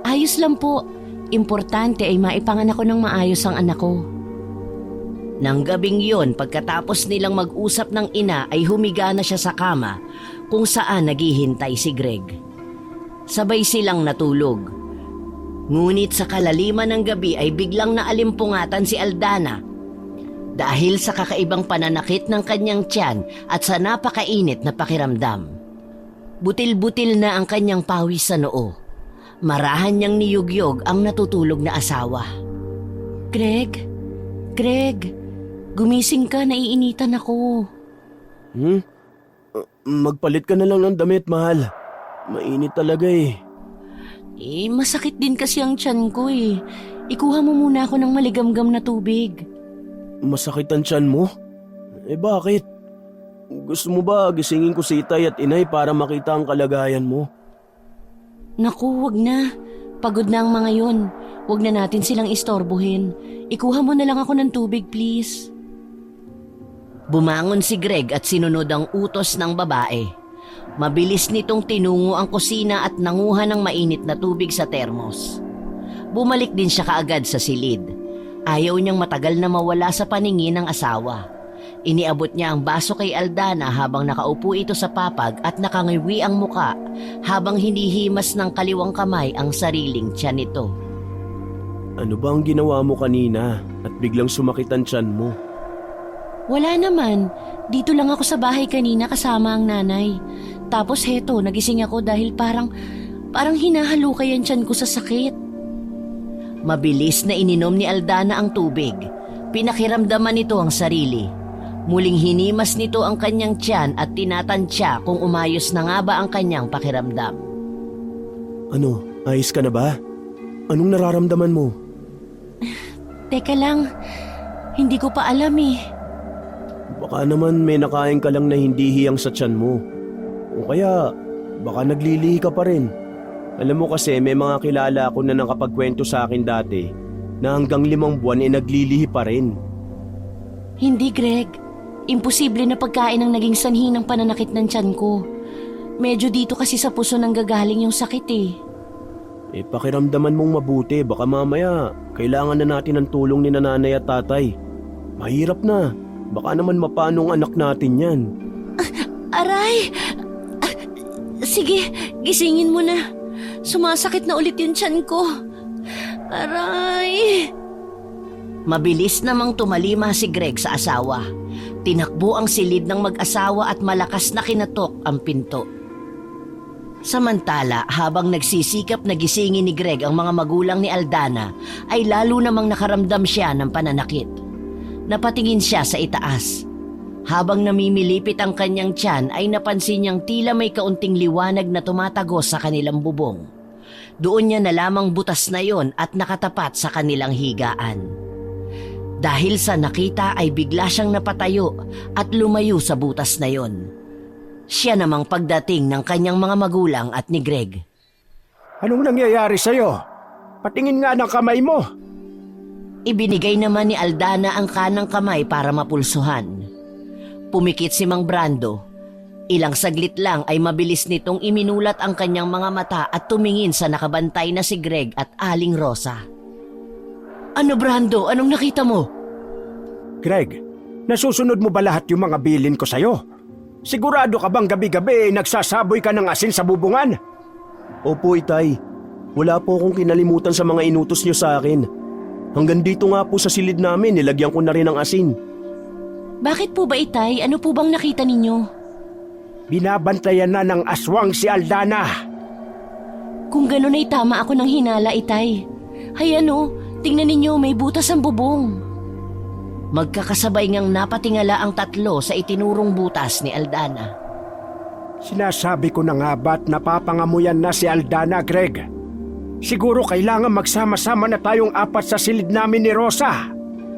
Ayos lang po. Importante ay maipanganak ko ng maayos ang anak ko. Nang gabing yon, pagkatapos nilang mag-usap ng ina ay humiga na siya sa kama kung saan naghihintay si Greg. Sabay silang natulog. Ngunit sa kalaliman ng gabi ay biglang naalimpungatan si Aldana dahil sa kakaibang pananakit ng kanyang tiyan at sa napakainit na pakiramdam. Butil-butil na ang kanyang pawis sa noo. Marahan niyang niyugyog ang natutulog na asawa. Greg, gumising ka, naiinitan ako. Magpalit ka na lang ng damit, mahal. Mainit talaga eh. Masakit din kasi ang tiyan ko eh. Ikuha mo muna ako ng maligamgam na tubig. Masakit ang tiyan mo? Bakit? Gusto mo ba gisingin ko si itay at inay para makita ang kalagayan mo? Naku, wag na. Pagod na ang mga yon. Wag na natin silang istorbohin. Ikuha mo na lang ako ng tubig, please. Bumangon si Greg at sinunod ang utos ng babae. Mabilis nitong tinungo ang kusina at nanguha ng mainit na tubig sa termos. Bumalik din siya kaagad sa silid. Ayaw niyang matagal na mawala sa paningin ng asawa. Iniabot niya ang baso kay Aldana habang nakaupo ito sa papag at nakangiwi ang muka habang hinihimas ng kaliwang kamay ang sariling tiyan nito. Ano ba ang ginawa mo kanina at biglang sumakit ang tiyan mo? Wala naman. Dito lang ako sa bahay kanina kasama ang nanay. Tapos heto, nagising ako dahil parang hinahalukay ang tiyan ko sa sakit. Mabilis na ininom ni Aldana ang tubig. Pinakiramdaman nito ang sarili. Muling hinimas nito ang kanyang tiyan at tinatansya kung umayos na nga ba ang kanyang pakiramdam. Ano, ayos ka na ba? Anong nararamdaman mo? Teka lang, hindi ko pa alam eh. Baka naman may nakain ka lang na hindi hiyang sa tiyan mo. O kaya, baka naglilihi ka pa rin. Alam mo kasi may mga kilala ako na nakapagkwento sa akin dati na hanggang 5 buwan naglilihi pa rin. Hindi, Greg. Imposible na pagkain ang naging sanhi ng pananakit ng tiyan ko. Medyo dito kasi sa puso nang gagaling yung sakit eh. Pakiramdaman mong mabuti, baka mamaya kailangan na natin ng tulong ni nanay at tatay. Mahirap na, baka naman mapano ang anak natin yan. Aray! Sige, gisingin mo na. Sumasakit na ulit yung tiyan ko. Aray! Mabilis namang tumalima si Greg sa asawa. Tinakbo ang silid ng mag-asawa at malakas na kinatok ang pinto. Samantala, habang nagsisikap na gisingin ni Greg ang mga magulang ni Aldana, ay lalo namang nakaramdam siya ng pananakit. Napatingin siya sa itaas. Habang namimilipit ang kanyang tiyan ay napansin niyang tila may kaunting liwanag na tumatagos sa kanilang bubong. Doon niya na lamang butas na yon at nakatapat sa kanilang higaan. Dahil sa nakita ay bigla siyang napatayo at lumayo sa butas na yon. Siya namang pagdating ng kanyang mga magulang at ni Greg. Anong nangyayari sa'yo? Patingin nga ng kamay mo. Ibinigay naman ni Aldana ang kanang kamay para mapulsuhan. Pumikit si Mang Brando. Ilang saglit lang ay mabilis nitong iminulat ang kanyang mga mata at tumingin sa nakabantay na si Greg at Aling Rosa. Ano, Brando? Anong nakita mo? Greg, nasusunod mo ba lahat yung mga bilin ko sa'yo? Sigurado ka bang gabi-gabi nagsasaboy ka ng asin sa bubungan? Opo, itay. Wala po akong kinalimutan sa mga inutos niyo sa akin. Hanggang dito nga po sa silid namin, nilagyan ko na rin ng asin. Bakit po ba, itay? Ano po bang nakita ninyo? Binabantayan na ng aswang si Aldana. Kung ganun ay tama ako ng hinala, Itay. Hayan o, tingnan ninyo, may butas ang bubong. Magkakasabay ngang napatingala ang tatlo sa itinurong butas ni Aldana. Sinasabi ko na nga ba't napapangamuyan na si Aldana, Greg? Siguro kailangan magsama-sama na tayong apat sa silid namin ni Rosa.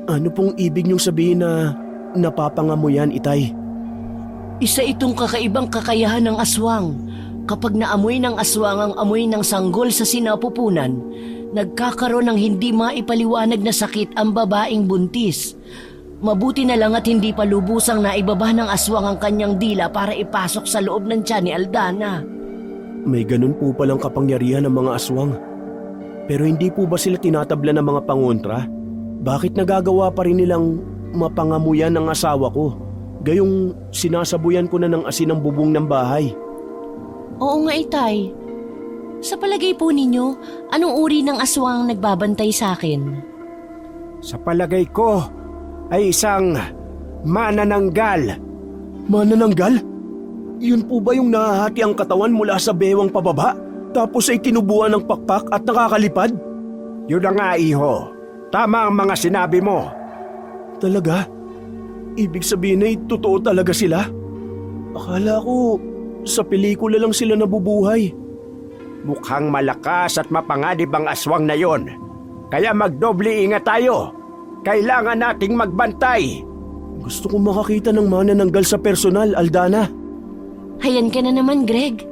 Ano pong ibig niyong sabihin na napapangamuyan, Itay? Isa itong kakaibang kakayahan ng aswang. Kapag naamoy ng aswang ang amoy ng sanggol sa sinapupunan, nagkakaroon ng hindi maipaliwanag na sakit ang babaeng buntis. Mabuti na lang at hindi pa lubusang naibaba ng aswang ang kanyang dila para ipasok sa loob ng tiyan ni Aldana. May ganun po palang kapangyarihan ng mga aswang. Pero hindi po ba sila tinatabla ng mga pangontra? Bakit nagagawa pa rin nilang mapangamuyan ng asawa ko? Gayong sinasabuyan ko na ng asin ang bubong ng bahay. Oo nga, Itay. Sa palagay po ninyo, anong uri ng aswang nagbabantay sa akin? Sa palagay ko ay isang manananggal. Manananggal? Yun po ba yung nahahati ang katawan mula sa bewang pababa? Tapos ay tinubuan ng pakpak at nakakalipad? Yun na nga, iho. Tama ang mga sinabi mo. Talaga? Ibig sabihin ay totoo talaga sila? Akala ko sa pelikula lang sila nabubuhay. Mukhang malakas at mapanganib ang aswang na yon. Kaya magdoble ingat tayo. Kailangan nating magbantay. Gusto kong makakita ng manananggal sa personal, Aldana. Hayan ka na naman, Greg.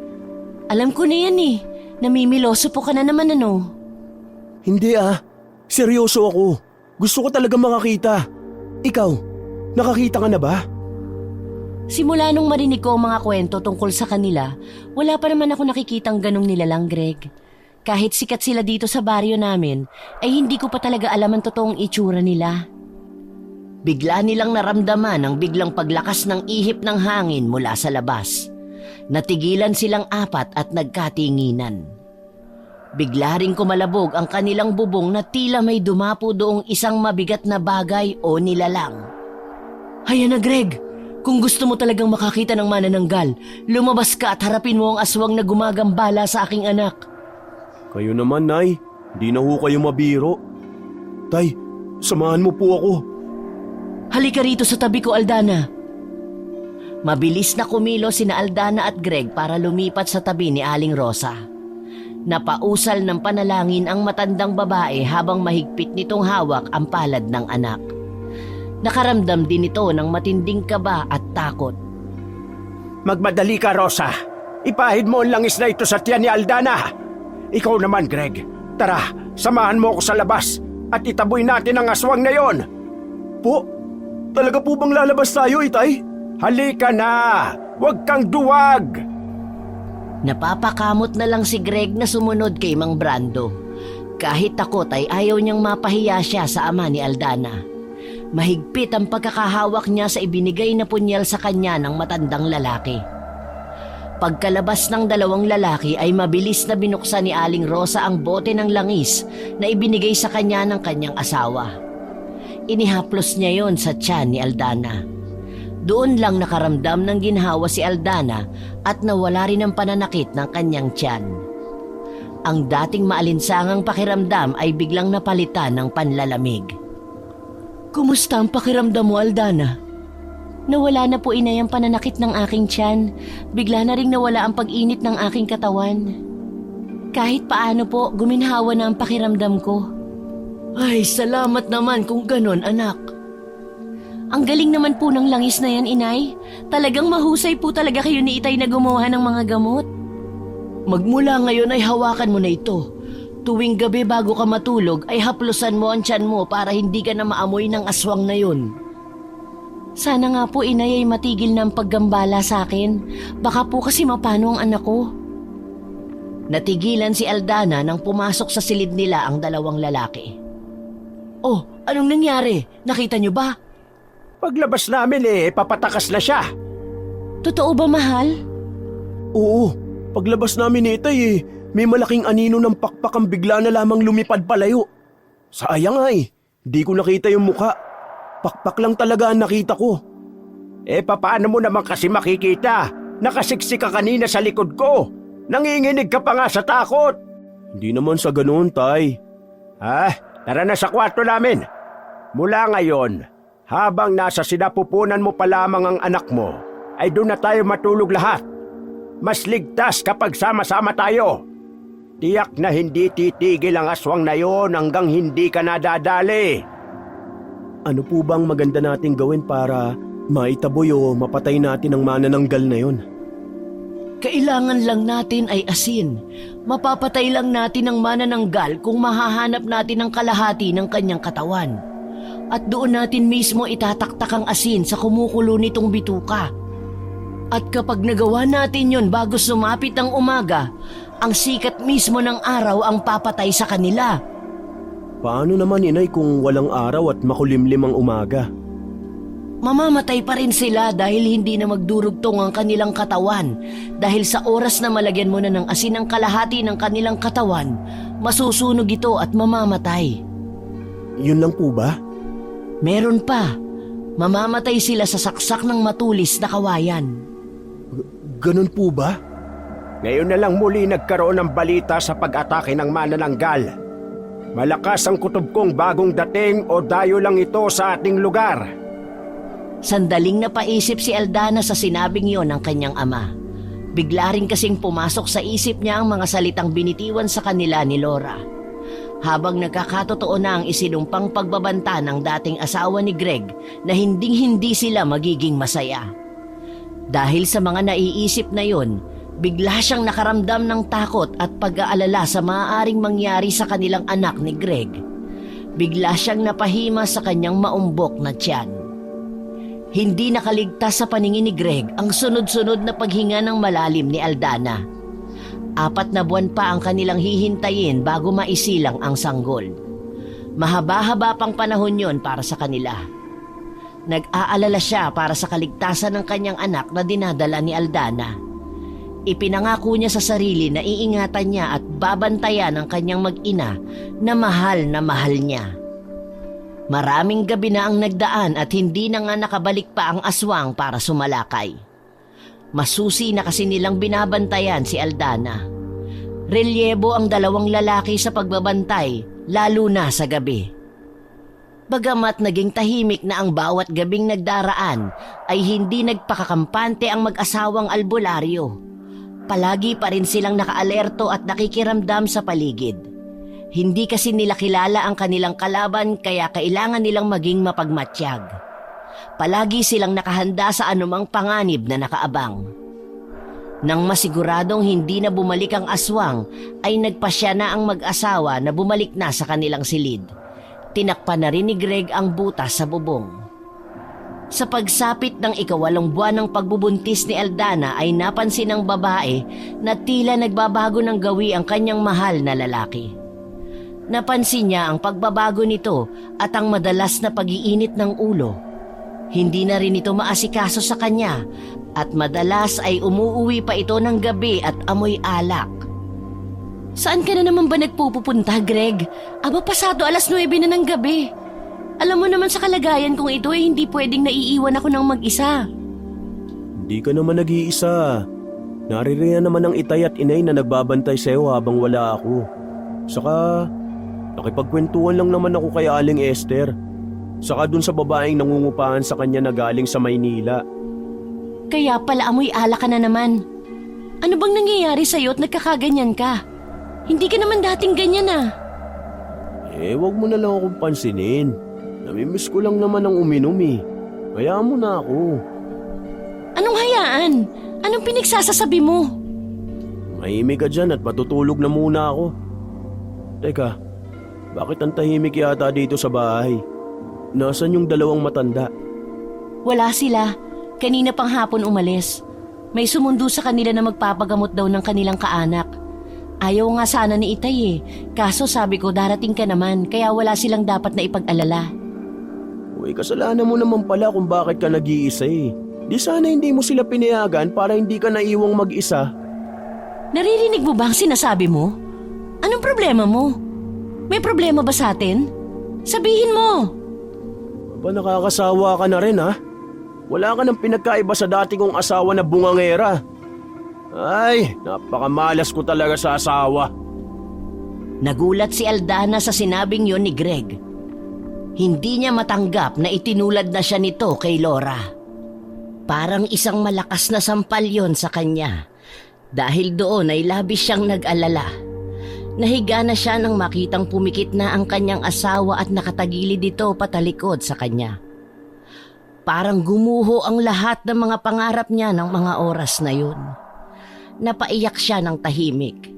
Alam ko na yan eh. Namimiloso po ka na naman ano. Hindi seryoso ako. Gusto ko talaga makakita. Ikaw, nakakita ka na ba? Simula nung marinig ko ang mga kwento tungkol sa kanila, wala pa naman ako nakikitang ganong nilalang, Greg. Kahit sikat sila dito sa baryo namin, ay hindi ko pa talaga alam ang totoong itsura nila. Bigla nilang naramdaman ang biglang paglakas ng ihip ng hangin mula sa labas. Natigilan silang apat at nagkatinginan. Bigla ring kumalabog ang kanilang bubong na tila may dumapo doong isang mabigat na bagay o nilalang. Hayan na, Greg! Kung gusto mo talagang makakita ng manananggal, lumabas ka at harapin mo ang aswang na gumagambala sa aking anak. Kayo naman, Nay. Di na ho kayo mabiro. Tay, samahan mo po ako. Halika rito sa tabi ko, Aldana. Mabilis na kumilos sina Aldana at Greg para lumipat sa tabi ni Aling Rosa. Napausal ng panalangin ang matandang babae habang mahigpit nitong hawak ang palad ng anak. Nakaramdam din ito ng matinding kaba at takot. Magmadali ka, Rosa. Ipahid mo ang langis na ito sa tiyan ni Aldana. Ikaw naman, Greg. Tara, samahan mo ako sa labas at itaboy natin ang aswang na yon. Po? Talaga po bang lalabas tayo, Itay? Halika na! Huwag kang duwag! Napapakamot na lang si Greg na sumunod kay Mang Brando. Kahit takot ay ayaw niyang mapahiya siya sa ama ni Aldana. Mahigpit ang pagkakahawak niya sa ibinigay na punyal sa kanya ng matandang lalaki. Pagkalabas ng dalawang lalaki ay mabilis na binuksan ni Aling Rosa ang bote ng langis na ibinigay sa kanya ng kanyang asawa. Inihaplos niya yon sa tiyan ni Aldana. Doon lang nakaramdam ng ginhawa si Aldana at nawala rin ang pananakit ng kanyang tiyan. Ang dating maalinsangang pakiramdam ay biglang napalitan ng panlalamig. Kumusta ang pakiramdam mo, Aldana? Nawala na po, Inay, ang pananakit ng aking tiyan. Bigla na ring nawala ang pag-init ng aking katawan. Kahit paano po, guminhawa na ang pakiramdam ko. Ay, salamat naman kung ganon, anak. Ang galing naman po ng langis na yan, Inay. Talagang mahusay po talaga kayo ni Itay na gumawa ng mga gamot. Magmula ngayon ay hawakan mo na ito. Tuwing gabi bago ka matulog ay haplusan mo ang tiyan mo para hindi ka na maamoy ng aswang na yun. Sana nga po, Inay, ay matigil na ang paggambala sa akin. Baka po kasi mapano ang anak ko. Natigilan si Aldana nang pumasok sa silid nila ang dalawang lalaki. Oh, anong nangyari? Nakita niyo ba? Paglabas namin papatakas na siya. Totoo ba, mahal? Oo, paglabas namin ni Itay may malaking anino ng pakpak ang bigla na lamang lumipad palayo. Sayang di ko nakita yung muka. Pakpak lang talaga ang nakita ko. Papaano mo naman kasi makikita? Nakasiksik ka kanina sa likod ko. Nanginginig ka pa nga sa takot. Hindi naman sa ganoon, Tay. Tara na sa kwarto namin. Mula ngayon, habang nasa sinapupunan mo pa lamang ang anak mo, ay doon na tayo matulog lahat. Mas ligtas kapag sama-sama tayo. Tiyak na hindi titigil ang aswang na yon hanggang hindi ka nadadali. Ano po bang maganda nating gawin para maitaboy o mapatay natin ang manananggal na yon? Kailangan lang natin ay asin. Mapapatay lang natin ang manananggal kung mahahanap natin ang kalahati ng kanyang katawan. At doon natin mismo itataktak ang asin sa kumukulo nitong bituka. At kapag nagawa natin yon bago sumapit ang umaga, ang sikat mismo ng araw ang papatay sa kanila. Paano naman, Inay, kung walang araw at makulimlim ang umaga? Mamamatay pa rin sila dahil hindi na magdurugtong ang kanilang katawan. Dahil sa oras na malagyan mo na ng asin ang kalahati ng kanilang katawan, masusunog ito at mamamatay. Yun lang po ba? Meron pa. Mamamatay sila sa saksak ng matulis na kawayan. Ganun po ba? Ngayon na lang muli nagkaroon ng balita sa pag-atake ng manananggal. Malakas ang kutob kong bagong dating o dayo lang ito sa ating lugar. Sandaling napaisip si Aldana sa sinabing yon ng kanyang ama. Bigla rin kasing pumasok sa isip niya ang mga salitang binitiwan sa kanila ni Laura. Habang nagkakatotoo na ang isinumpang pagbabanta ng dating asawa ni Greg na hinding-hindi sila magiging masaya. Dahil sa mga naiisip na yon, bigla siyang nakaramdam ng takot at pag-aalala sa maaaring mangyari sa kanilang anak ni Greg. Bigla siyang napahima sa kanyang maumbok na tiyan. Hindi nakaligtas sa paningin ni Greg ang sunod-sunod na paghinga ng malalim ni Aldana. 4 na buwan pa ang kanilang hihintayin bago maisilang ang sanggol. Mahaba-haba pang panahon yon para sa kanila. Nag-aalala siya para sa kaligtasan ng kanyang anak na dinadala ni Aldana. Ipinangako niya sa sarili na iingatan niya at babantayan ang kanyang mag-ina na mahal niya. Maraming gabi na ang nagdaan at hindi na nga nakabalik pa ang aswang para sumalakay. Masusi na kasi nilang binabantayan si Aldana. Relyebo ang 2 lalaki sa pagbabantay, lalo na sa gabi. Bagamat naging tahimik na ang bawat gabing nagdaraan, ay hindi nagpakakampante ang mag-asawang albularyo. Palagi pa rin silang nakaalerto at nakikiramdam sa paligid. Hindi kasi nila kilala ang kanilang kalaban kaya kailangan nilang maging mapagmatsyag. Palagi silang nakahanda sa anumang panganib na nakaabang. Nang masiguradong hindi na bumalik ang aswang, ay nagpasya na ang mag-asawa na bumalik na sa kanilang silid. Tinakpan na rin ni Greg ang butas sa bubong. Sa pagsapit ng 8 buwan ng pagbubuntis ni Aldana ay napansin ng babae na tila nagbabago ng gawi ang kanyang mahal na lalaki. Napansin niya ang pagbabago nito at ang madalas na pag-iinit ng ulo. Hindi na rin ito maasikaso sa kanya at madalas ay umuuwi pa ito ng gabi at amoy alak. Saan ka na naman ba nagpupunta, Greg? Aba, pasado 9:00 na ng gabi. Alam mo naman sa kalagayan kong ito ay hindi pwedeng naiiwan ako ng mag-isa. Hindi ka naman nag-iisa. Naririyan naman ang itay at inay na nagbabantay sa'yo habang wala ako. Saka, nakipagkwentuhan lang naman ako kay Aling Esther. Saka dun sa babaeng nangungupahan sa kanya na galing sa Maynila. Kaya pala amoy alak ka na naman. Ano bang nangyayari sa'yo at nagkakaganyan ka? Hindi ka naman dating ganyan ah. Wag mo na lang akong pansinin. Namimiss ko lang naman ang uminom eh. Hayaan mo na ako. Anong hayaan? Anong pinagsasasabi mo? Mahimik ka dyan at matutulog na muna ako. Teka, bakit ang tahimik yata dito sa bahay? Nasaan yung 2 matanda? Wala sila. Kanina pang hapon umalis. May sumundo sa kanila na magpapagamot daw ng kanilang kaanak. Ayaw nga sana ni Itay eh. Kaso sabi ko darating ka naman kaya wala silang dapat na ipag-alala. Uy, kasalanan mo naman pala kung bakit ka nag-iisa eh. Di sana hindi mo sila pinayagan para hindi ka naiwang mag-isa. Naririnig mo ba ang sinasabi mo? Anong problema mo? May problema ba sa atin? Sabihin mo! Aba, nakakasawa ka na rin ha? Wala ka ng pinagkaiba sa dati kong asawa na bungangera. Ay, napakamalas ko talaga sa asawa. Nagulat si Aldana sa sinabing yon ni Greg. Hindi niya matanggap na itinulad na siya nito kay Laura. Parang isang malakas na sampal yon sa kanya. Dahil doon ay labis siyang nag-alala. Nahiga na siya nang makitang pumikit na ang kanyang asawa at nakatagilid dito patalikod sa kanya. Parang gumuho ang lahat ng mga pangarap niya ng mga oras na yun. Napaiyak siya ng tahimik.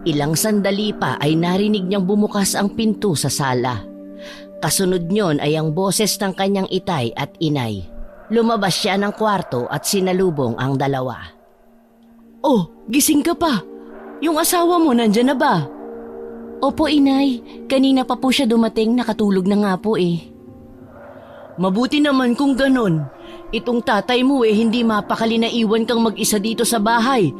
Ilang sandali pa ay narinig niyang bumukas ang pinto sa sala. Kasunod niyon ay ang boses ng kanyang itay at inay. Lumabas siya ng kwarto at sinalubong ang dalawa. Oh, gising ka pa. Yung asawa mo nandyan na ba? Opo, inay. Kanina pa po siya dumating, nakatulog na nga po eh. Mabuti naman kung ganon. Itong tatay mo hindi mapakali na iwan kang mag-isa dito sa bahay.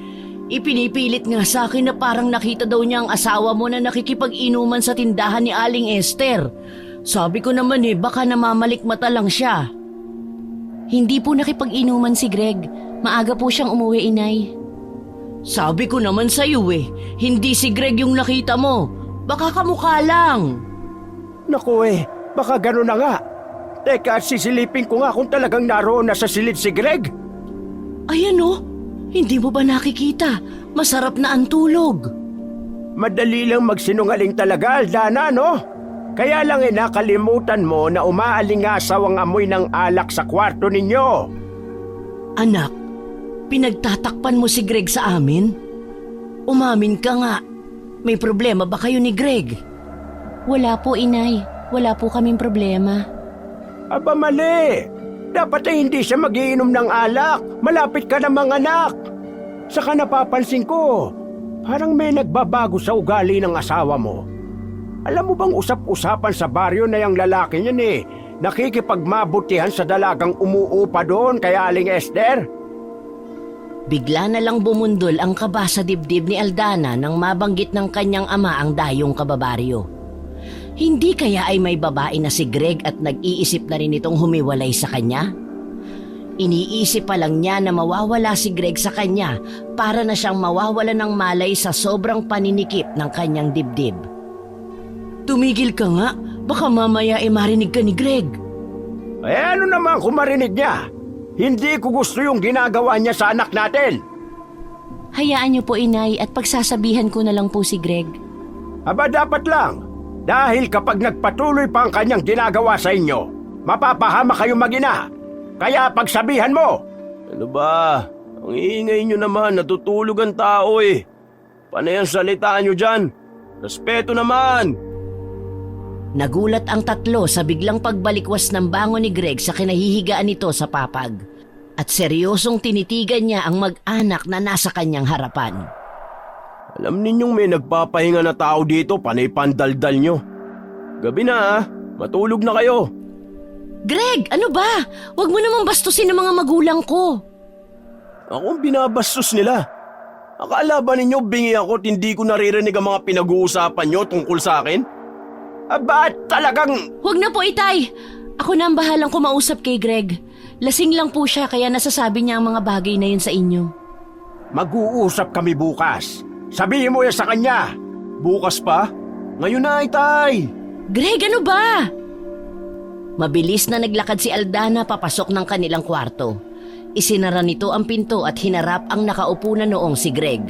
Ipinipilit nga sa akin na parang nakita daw niya ang asawa mo na nakikipag-inuman sa tindahan ni Aling Esther. Sabi ko naman baka namamalikmata lang siya. Hindi po nakipag-inuman si Greg. Maaga po siyang umuwi, inay. Sabi ko naman sa'yo hindi si Greg yung nakita mo. Baka kamukha lang. Naku baka gano'n na nga. Teka, sisilipin ko nga kung talagang naroon na sa silid si Greg. Ayan oh, hindi mo ba nakikita? Masarap na ang tulog. Madali lang magsinungaling talaga, Aldana, no? Kaya lang nakalimutan mo na umaalingasaw ang amoy ng alak sa kwarto ninyo. Anak, pinagtatakpan mo si Greg sa amin? Umamin ka nga. May problema ba kayo ni Greg? Wala po, inay. Wala po kaming problema. Aba mali! Dapat hindi siya magiinom ng alak. Malapit ka na mga anak. Saka napapansin ko, parang may nagbabago sa ugali ng asawa mo. Alam mo bang usap-usapan sa baryo na yung lalaki niyan nakikipagmabutihan sa dalagang umuupa doon kay Aling Esther? Bigla na lang bumundol ang kaba sa dibdib ni Aldana nang mabanggit ng kanyang ama ang dayong kababaryo. Hindi kaya ay may babae na si Greg at nag-iisip na rin itong humiwalay sa kanya? Iniisip pa lang niya na mawawala si Greg sa kanya para na siyang mawawala ng malay sa sobrang paninikip ng kanyang dibdib. Tumigil ka nga, baka mamaya marinig ka ni Greg. Ano naman kung marinig niya? Hindi ko gusto yung ginagawa niya sa anak natin. Hayaan niyo po, inay, at pagsasabihan ko na lang po si Greg. Aba dapat lang. Dahil kapag nagpatuloy pa ang kanyang ginagawa sa inyo, mapapahama kayong mag-ina. Kaya pagsabihan mo. Ano ba? Ang iingay nyo naman, natutulog ang tao Panay ang salita nyo dyan. Respeto naman. Nagulat ang tatlo sa biglang pagbalikwas ng bangon ni Greg sa kinahihigaan nito sa papag. At seryosong tinitigan niya ang mag-anak na nasa kanyang harapan. Alam ninyong may nagpapahinga na tao dito, panay pandaldal nyo. Gabi na matulog na kayo. Greg, ano ba? Huwag mo namang bastusin ang mga magulang ko. Ako ang binabastos nila. Akala ba ninyo bingi ako at hindi ko naririnig ang mga pinag-uusapan nyo tungkol sa akin? Aba talagang... Huwag na po, itay. Ako na ang bahalang kumausap kay Greg. Lasing lang po siya kaya nasasabi niya ang mga bagay na yun sa inyo. Mag-uusap kami bukas. Sabihin mo yan sa kanya. Bukas pa? Ngayon na, itay. Greg, ano ba? Mabilis na naglakad si Aldana papasok ng kanilang kwarto. Isinara nito ang pinto at hinarap ang nakaupo na noong si Greg.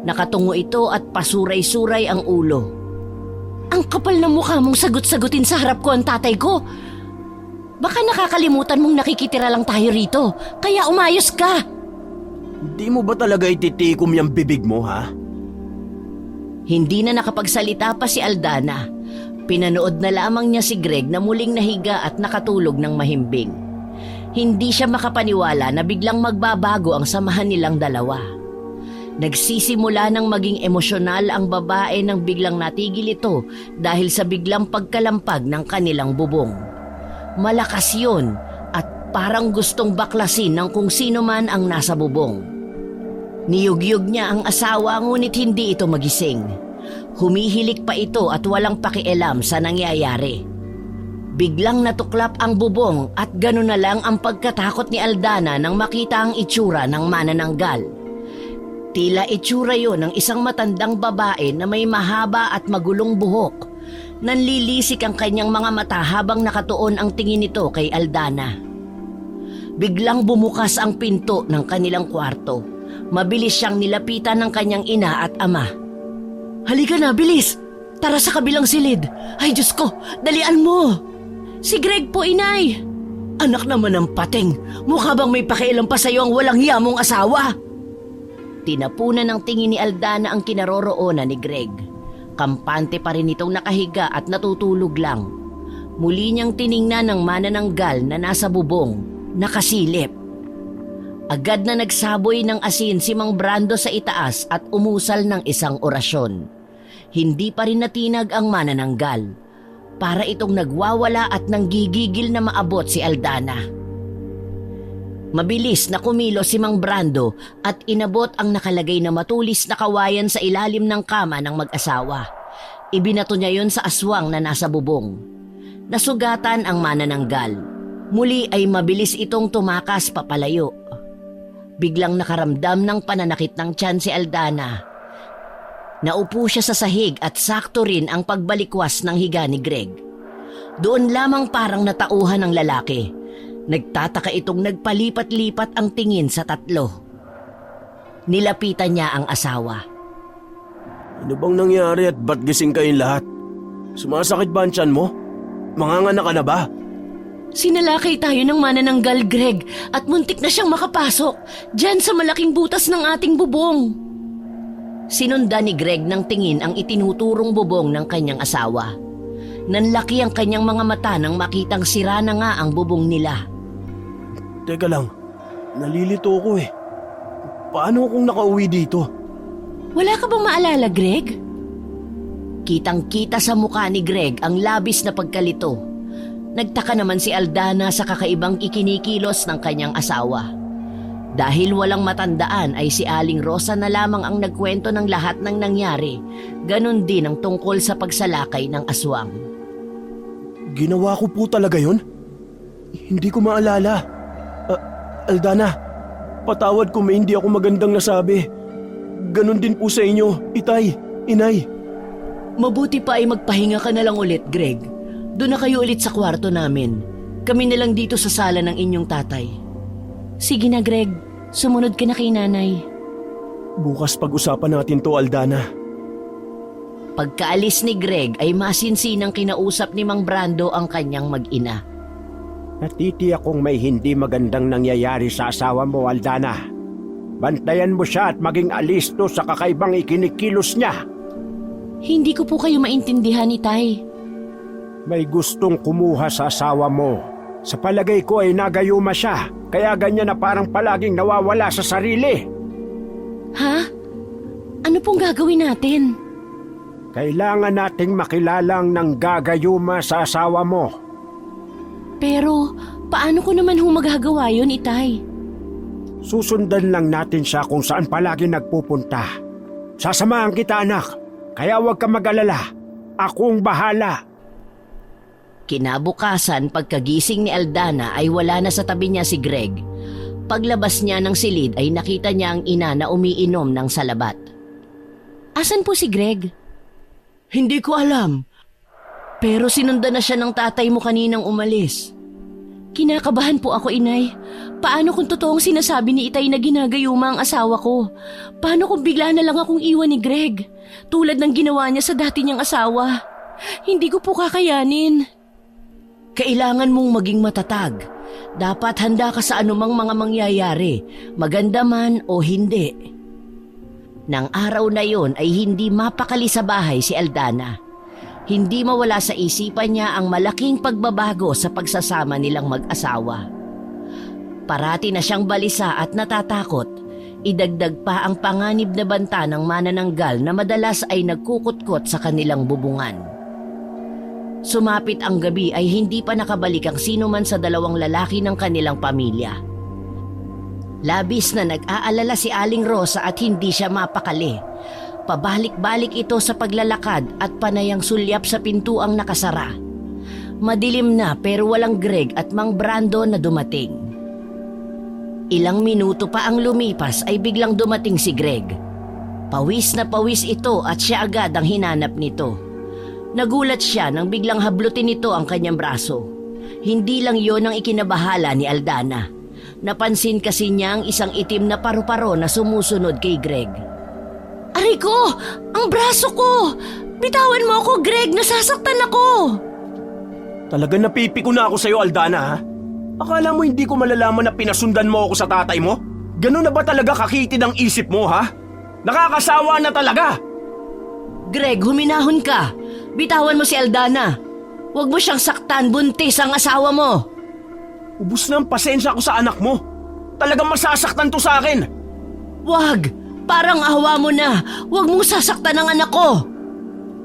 Nakatungo ito at pasuray-suray ang ulo. Ang kapal na mukha mong sagot-sagutin sa harap ko ang tatay ko. Baka nakakalimutan mong nakikitira lang tayo rito, kaya umayos ka. Hindi mo ba talaga ititikom yung bibig mo, ha? Hindi na nakapagsalita pa si Aldana. Pinanood na lamang niya si Greg na muling nahiga at nakatulog ng mahimbing. Hindi siya makapaniwala na biglang magbabago ang samahan nilang dalawa. Nagsisimula ng maging emosyonal ang babae nang biglang natigil ito dahil sa biglang pagkalampag ng kanilang bubong. Malakas yun at parang gustong baklasin ng kung sino man ang nasa bubong. Niyugyug niya ang asawa ngunit hindi ito magising. Humihilik pa ito at walang pakialam sa nangyayari. Biglang natuklap ang bubong at gano'n na lang ang pagkatakot ni Aldana nang makita ang itsura ng manananggal. Tila itsura yon ng isang matandang babae na may mahaba at magulong buhok. Nanlilisik ang kanyang mga mata habang nakatuon ang tingin nito kay Aldana. Biglang bumukas ang pinto ng kanilang kwarto. Mabilis siyang nilapitan ng kanyang ina at ama. "Halika na, bilis! Tara sa kabilang silid! Ay Diyos ko, dalian mo!" Si Greg po, inay! "Anak naman ng pating! Mukha bang may pakialam pa sa'yo ang walang hiya mong asawa?" Tinapunan ng tingin ni Aldana ang kinaroroonan ni Greg. Kampante pa rin itong nakahiga at natutulog lang. Muli niyang tiningnan ng manananggal na nasa bubong, nakasilip. Agad na nagsaboy ng asin si Mang Brando sa itaas at umusal ng isang orasyon. Hindi pa rin natinag ang manananggal. Para itong nagwawala at nanggigigil na maabot si Aldana. Mabilis na kumilos si Mang Brando at inabot ang nakalagay na matulis na kawayan sa ilalim ng kama ng mag-asawa. Ibinato niya yon sa aswang na nasa bubong. Nasugatan ang manananggal. Muli ay mabilis itong tumakas papalayo. Biglang nakaramdam ng pananakit ng tiyan si Aldana. Naupo siya sa sahig at sakto rin ang pagbalikwas ng higa ni Greg. Doon lamang parang natauhan ng lalaki. Nagtataka itong nagpalipat-lipat ang tingin sa tatlo. Nilapitan niya ang asawa. Ano bang nangyari at ba't gising kayong lahat? Sumasakit ba ang tiyan mo? Manganganak ka na ba? Sinalakay tayo ng manananggal, Greg, at muntik na siyang makapasok dyan sa malaking butas ng ating bubong. Sinundan ni Greg ng tingin ang itinuturong bubong ng kanyang asawa. Nanlaki ang kanyang mga mata nang makitang sira na nga ang bubong nila. Teka lang, nalilito ko eh. Paano kung nakauwi dito? Wala ka bang maalala, Greg? Kitang-kita sa mukha ni Greg ang labis na pagkalito. Nagtaka naman si Aldana sa kakaibang ikinikilos ng kanyang asawa. Dahil walang matandaan ay si Aling Rosa na lamang ang nagkwento ng lahat ng nangyari. Ganon din ang tungkol sa pagsalakay ng aswang. Ginawa ko po talaga yun? Hindi ko maalala. Aldana, patawad kung may hindi ako magandang nasabi. Ganon din po sa inyo, itay, inay. Mabuti pa ay magpahinga ka na lang ulit, Greg. Doon na kayo ulit sa kwarto namin. Kami na lang dito sa sala ng inyong tatay. Sige na, Greg. Sumunod ka na kay nanay. Bukas pag-usapan natin to, Aldana. Pagkaalis ni Greg ay masinsinang kinausap ni Mang Brando ang kanyang mag-ina. Natitiyak kong may hindi magandang nangyayari sa asawa mo, Aldana. Bantayan mo siya at maging alisto sa kakaibang ikinikilos niya. Hindi ko po kayo maintindihan, itay. May gustong kumuha sa asawa mo. Sa palagay ko ay nagayuma siya, kaya ganyan na parang palaging nawawala sa sarili. Ha? Ano pong gagawin natin? Kailangan nating makilalang ng gagayuma sa asawa mo. Pero, paano ko naman magagawa yun, itay? Susundan lang natin siya kung saan palagi nagpupunta. Sasamahan kita, anak. Kaya huwag ka mag-alala. Akong bahala. Kinabukasan, pagkagising ni Aldana ay wala na sa tabi niya si Greg. Paglabas niya ng silid ay nakita niya ang ina na umiinom ng salabat. Asan po si Greg? Hindi ko alam. Pero sinundan na siya ng tatay mo kaninang umalis. Kinakabahan po ako, inay. Paano kung totoong sinasabi ni itay na ginagayuma ang asawa ko? Paano kung bigla na lang akong iwan ni Greg? Tulad ng ginawa niya sa dati niyang asawa. Hindi ko po kakayanin. Kailangan mong maging matatag. Dapat handa ka sa anumang mga mangyayari, maganda man o hindi. Nang araw na yon ay hindi mapakali sa bahay si Aldana. Hindi mawala sa isipan niya ang malaking pagbabago sa pagsasama nilang mag-asawa. Parati na siyang balisa at natatakot. Idagdag pa ang panganib na banta ng manananggal na madalas ay nagkukutkot sa kanilang bubungan. Sumapit ang gabi ay hindi pa nakabalik ang sino man sa dalawang lalaki ng kanilang pamilya. Labis na nag-aalala si Aling Rosa at hindi siya mapakali. Pabalik-balik ito sa paglalakad at panayang sulyap sa pintuang nakasara. Madilim na pero walang Greg at Mang Brando na dumating. Ilang minuto pa ang lumipas ay biglang dumating si Greg. Pawis na pawis ito at siya agad ang hinanap nito. Nagulat siya nang biglang hablutin nito ang kanyang braso. Hindi lang yon ang ikinabahala ni Aldana. Napansin kasi niya ang isang itim na paru-paro na sumusunod kay Greg. Aray ko! Ang braso ko! Bitawan mo ako, Greg! Nasasaktan ako! Talagang napipiko na ako sa'yo, Aldana, ha? Akala mo hindi ko malalaman na pinasundan mo ako sa tatay mo? Ganun na ba talaga kakitid ang isip mo, ha? Nakakasawa na talaga! Greg, huminahon ka. Bitawan mo si Aldana. Huwag mo siyang saktan, buntis ang asawa mo. Ubus na ang pasensya ko sa anak mo. Talagang masasaktan to sa akin. Wag! Parang awa mo na. Huwag mong sasaktan ang anak ko.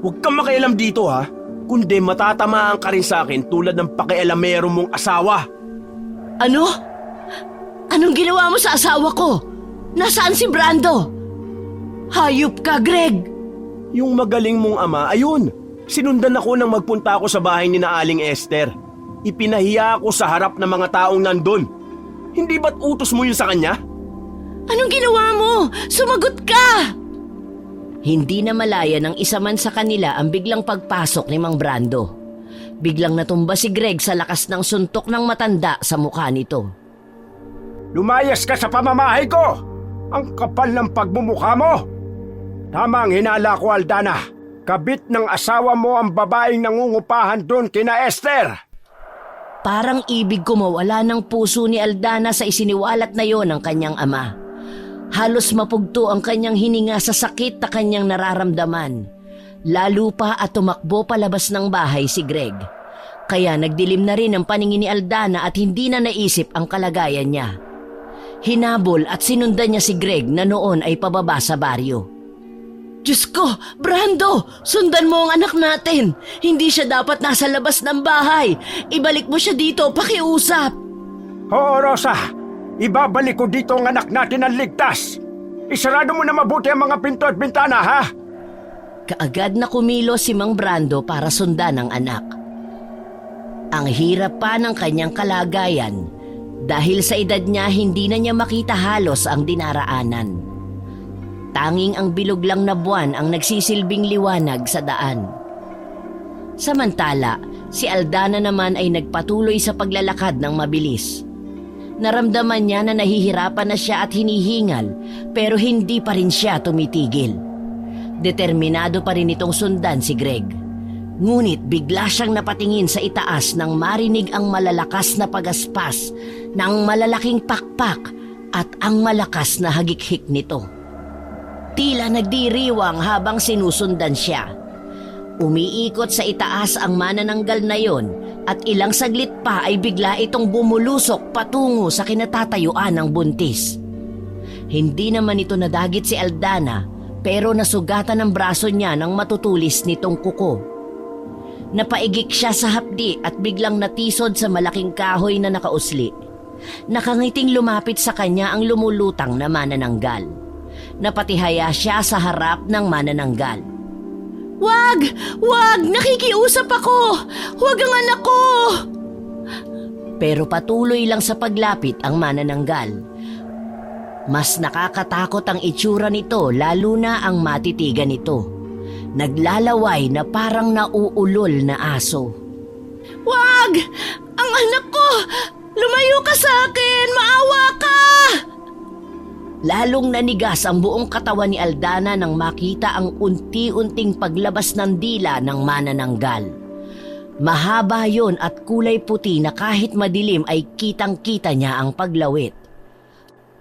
Huwag kang makialam dito, ha? Kundi matatamaan ka rin sa akin tulad ng pakialamero mong asawa. Ano? Anong ginawa mo sa asawa ko? Nasaan si Brando? Hayop ka, Greg! Yung magaling mong ama, ayun. Sinundan ako nang magpunta ako sa bahay ni na Aling Esther. Ipinahiya ako sa harap ng mga taong nandun. Hindi ba't utos mo yun sa kanya? Anong ginawa mo? Sumagot ka! Hindi na malaya ng isa man sa kanila ang biglang pagpasok ni Mang Brando. Biglang natumba si Greg sa lakas ng suntok ng matanda sa mukha nito. Lumayas ka sa pamamahay ko! Ang kapal ng pagmumukha mo! Tama ang hinala ko, Aldana. Kabit ng asawa mo ang babaeng nangungupahan doon kina Esther. Parang ibig ko mawala ng puso ni Aldana sa isiniwalat na yon ng kanyang ama. Halos mapugto ang kanyang hininga sa sakit na kanyang nararamdaman. Lalo pa at tumakbo palabas ng bahay si Greg. Kaya nagdilim na rin ang paningin ni Aldana at hindi na naisip ang kalagayan niya. Hinabol at sinundan niya si Greg na noon ay pababa sa baryo. Diyos ko, Brando! Sundan mo ang anak natin! Hindi siya dapat nasa labas ng bahay! Ibalik mo siya dito, pakiusap! Oo, Rosa! Ibabalik ko dito ang anak natin ang ligtas! Isarado mo na mabuti ang mga pinto at bintana, ha? Kaagad na kumilos si Mang Brando para sundan ang anak. Ang hirap pa ng kanyang kalagayan dahil sa edad niya hindi na niya makita halos ang dinaraanan. Tanging ang bilog lang na buwan ang nagsisilbing liwanag sa daan. Samantala, si Aldana naman ay nagpatuloy sa paglalakad ng mabilis. Naramdaman niya na nahihirapan na siya at hinihingal pero hindi pa rin siya tumitigil. Determinado pa rin itong sundan si Greg. Ngunit bigla siyang napatingin sa itaas nang marinig ang malalakas na pagaspas ng malalaking pakpak at ang malakas na hagikhik nito. Tila nagdiriwang habang sinusundan siya. Umiikot sa itaas ang manananggal na yon at ilang saglit pa ay bigla itong bumulusok patungo sa kinatatayuan ng buntis. Hindi naman ito nadagit si Aldana pero nasugatan ang braso niya nang matutulis nitong kuko. Napaigik siya sa hapdi at biglang natisod sa malaking kahoy na nakausli. Nakangiting lumapit sa kanya ang lumulutang na manananggal. Napatihaya siya sa harap ng manananggal. Wag! Wag! Nakikiusap ako! Wag ang anak ko! Pero patuloy lang sa paglapit ang manananggal. Mas nakakatakot ang itsura nito lalo na ang matitigan nito. Naglalaway na parang nauulol na aso. Wag! Ang anak ko! Lumayo ka sa akin! Maawa ka! Lalong nanigas ang buong katawan ni Aldana nang makita ang unti-unting paglabas ng dila ng manananggal. Mahaba yon at kulay puti na kahit madilim ay kitang-kita niya ang paglawit.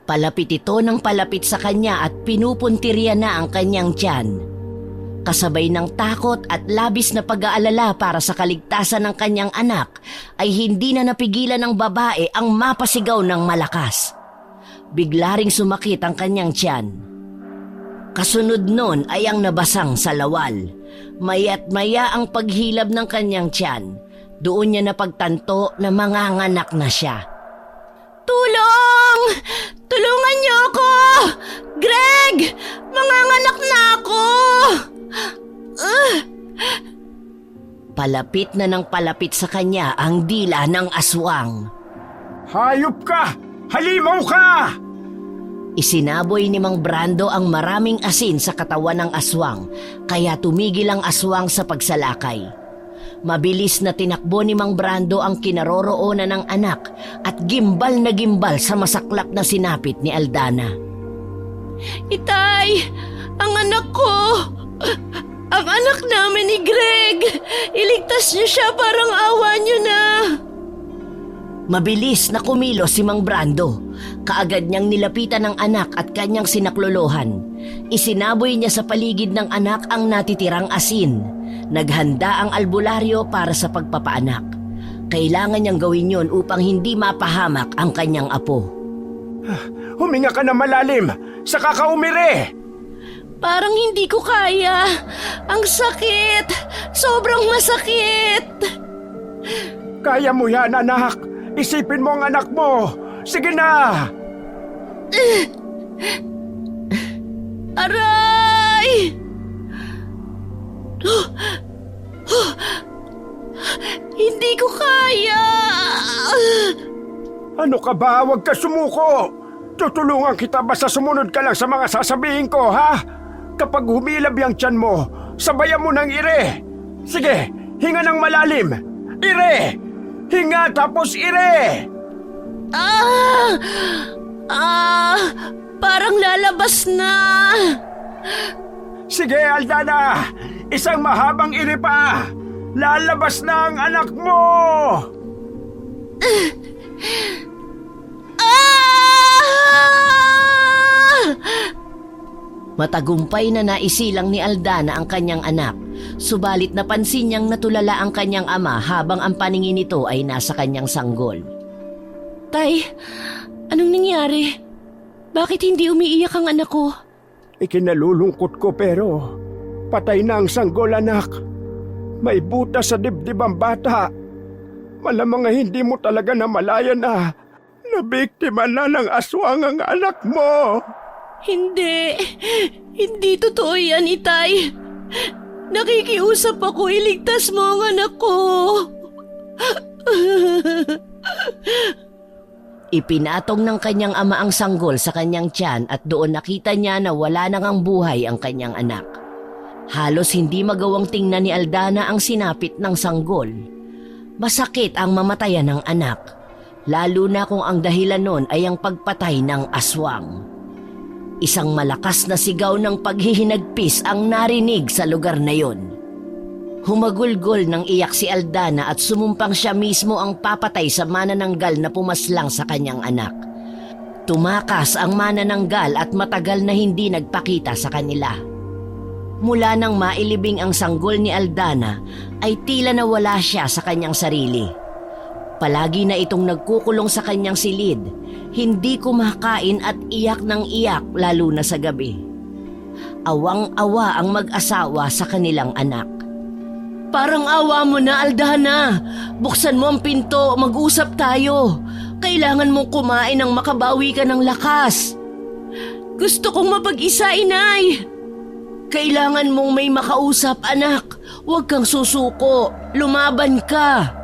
Palapit ito ng palapit sa kanya at pinupuntirya na ang kanyang tiyan. Kasabay ng takot at labis na pag-aalala para sa kaligtasan ng kanyang anak ay hindi na napigilan ng babae ang mapasigaw ng malakas. Bigla ring sumakit ang kanyang tiyan. Kasunod nun ay ang nabasang sa lawal. Maya't maya ang paghilab ng kanyang tiyan. Doon niya napagtanto na manganganak na siya. Tulong! Tulungan niyo ako! Greg! Manganganak na ako! Palapit na ng palapit sa kanya ang dila ng aswang. Hayop ka! Halimaw ka! Isinaboy ni Mang Brando ang maraming asin sa katawan ng aswang, kaya tumigil ang aswang sa pagsalakay. Mabilis na tinakbo ni Mang Brando ang kinaroroonan ng anak at gimbal na gimbal sa masaklap na sinapit ni Aldana. Itay! Ang anak ko! Ang anak namin ni Greg! Iligtas niyo siya, parang awa niyo na! Mabilis na kumilos si Mang Brando. Kaagad niyang nilapitan ng anak at kanyang sinaklolohan. Isinaboy niya sa paligid ng anak ang natitirang asin. Naghanda ang albularyo para sa pagpapaanak. Kailangan niyang gawin yon upang hindi mapahamak ang kanyang apo. Huminga ka na malalim sa kakaumire! Parang hindi ko kaya. Ang sakit! Sobrang masakit! Kaya mo yan, anak! Isipin mo ang anak mo! Sige na! Aray! Hindi ko kaya! Ano ka ba? Huwag ka sumuko! Tutulungan kita basta sumunod ka lang sa mga sasabihin ko, ha? Kapag humilab yung tiyan mo, sabayan mo ng ire! Sige, hinga ng malalim! Ire! Hinga tapos ire! Parang lalabas na! Sige, Aldana! Isang mahabang ire pa! Lalabas na ang anak mo! Matagumpay na naisilang ni Aldana ang kanyang anak. Subalit napansin niyang natulala ang kanyang ama habang ang paningin nito ay nasa kanyang sanggol. Tay, anong nangyari? Bakit hindi umiiyak ang anak ko? Ikinalulungkot ko pero patay na ang sanggol, anak. May butas sa dibdib ang bata. Malamang hindi mo talaga namalayan na nabiktima na ng aswang ang anak mo. Hindi totoo yan, Itay. Nakikiusap ako, iligtas mo ang anak ko. Ipinatong ng kanyang ama ang sanggol sa kanyang tiyan at doon nakita niya na wala nang ang buhay ang kanyang anak. Halos hindi magawang tingnan ni Aldana ang sinapit ng sanggol. Masakit ang mamatayan ng anak, lalo na kung ang dahilan nun ay ang pagpatay ng aswang. Isang malakas na sigaw ng paghihinagpis ang narinig sa lugar na yon. Humagulgol ng iyak si Aldana at sumumpang siya mismo ang papatay sa manananggal na pumaslang sa kanyang anak. Tumakas ang manananggal at matagal na hindi nagpakita sa kanila. Mula nang mailibing ang sanggol ni Aldana ay tila nawala siya sa kanyang sarili. Palagi na itong nagkukulong sa kanyang silid, hindi kumakain at iyak ng iyak lalo na sa gabi. Awang-awa ang mag-asawa sa kanilang anak. Parang awa mo na, Aldana. Buksan mo ang pinto, mag-usap tayo. Kailangan mong kumain ng makabawi ka ng lakas. Gusto kong mapag-isa, Inay. Kailangan mong may makausap, anak. Huwag kang susuko. Lumaban ka.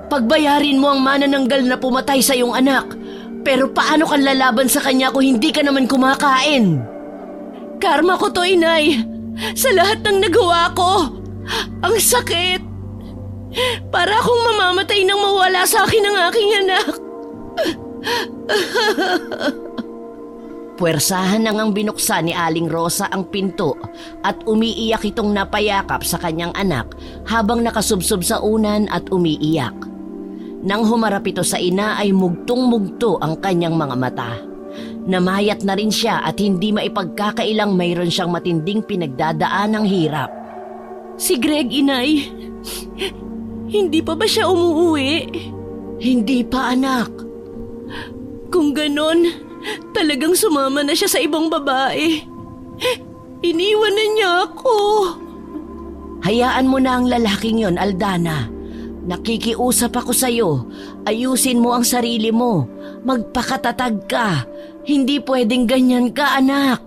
Pagbayarin mo ang manananggal na pumatay sa iyong anak. Pero paano kang lalaban sa kanya kung hindi ka naman kumakain? Karma ko to, Inay. Sa lahat ng nagawa ko. Ang sakit. Para akong mamamatay nang mawala sa akin ang aking anak. Puwersahan nang ang binuksan ni Aling Rosa ang pinto at umiiyak itong napayakap sa kanyang anak habang nakasubsob sa unan at umiiyak. Nang humarap ito sa ina ay mugtong-mugto ang kanyang mga mata. Namayat na rin siya at hindi maipagkakailang mayroon siyang matinding pinagdadaan ng hirap. Si Greg, Inay. Hindi pa ba siya umuwi? Hindi pa, anak. Kung ganon, talagang sumama na siya sa ibang babae. Iniwan na niya ako. Hayaan mo na ang lalaking yon, Aldana. Nakikiusap ako sa'yo. Ayusin mo ang sarili mo. Magpakatatag ka. Hindi pwedeng ganyan ka, anak.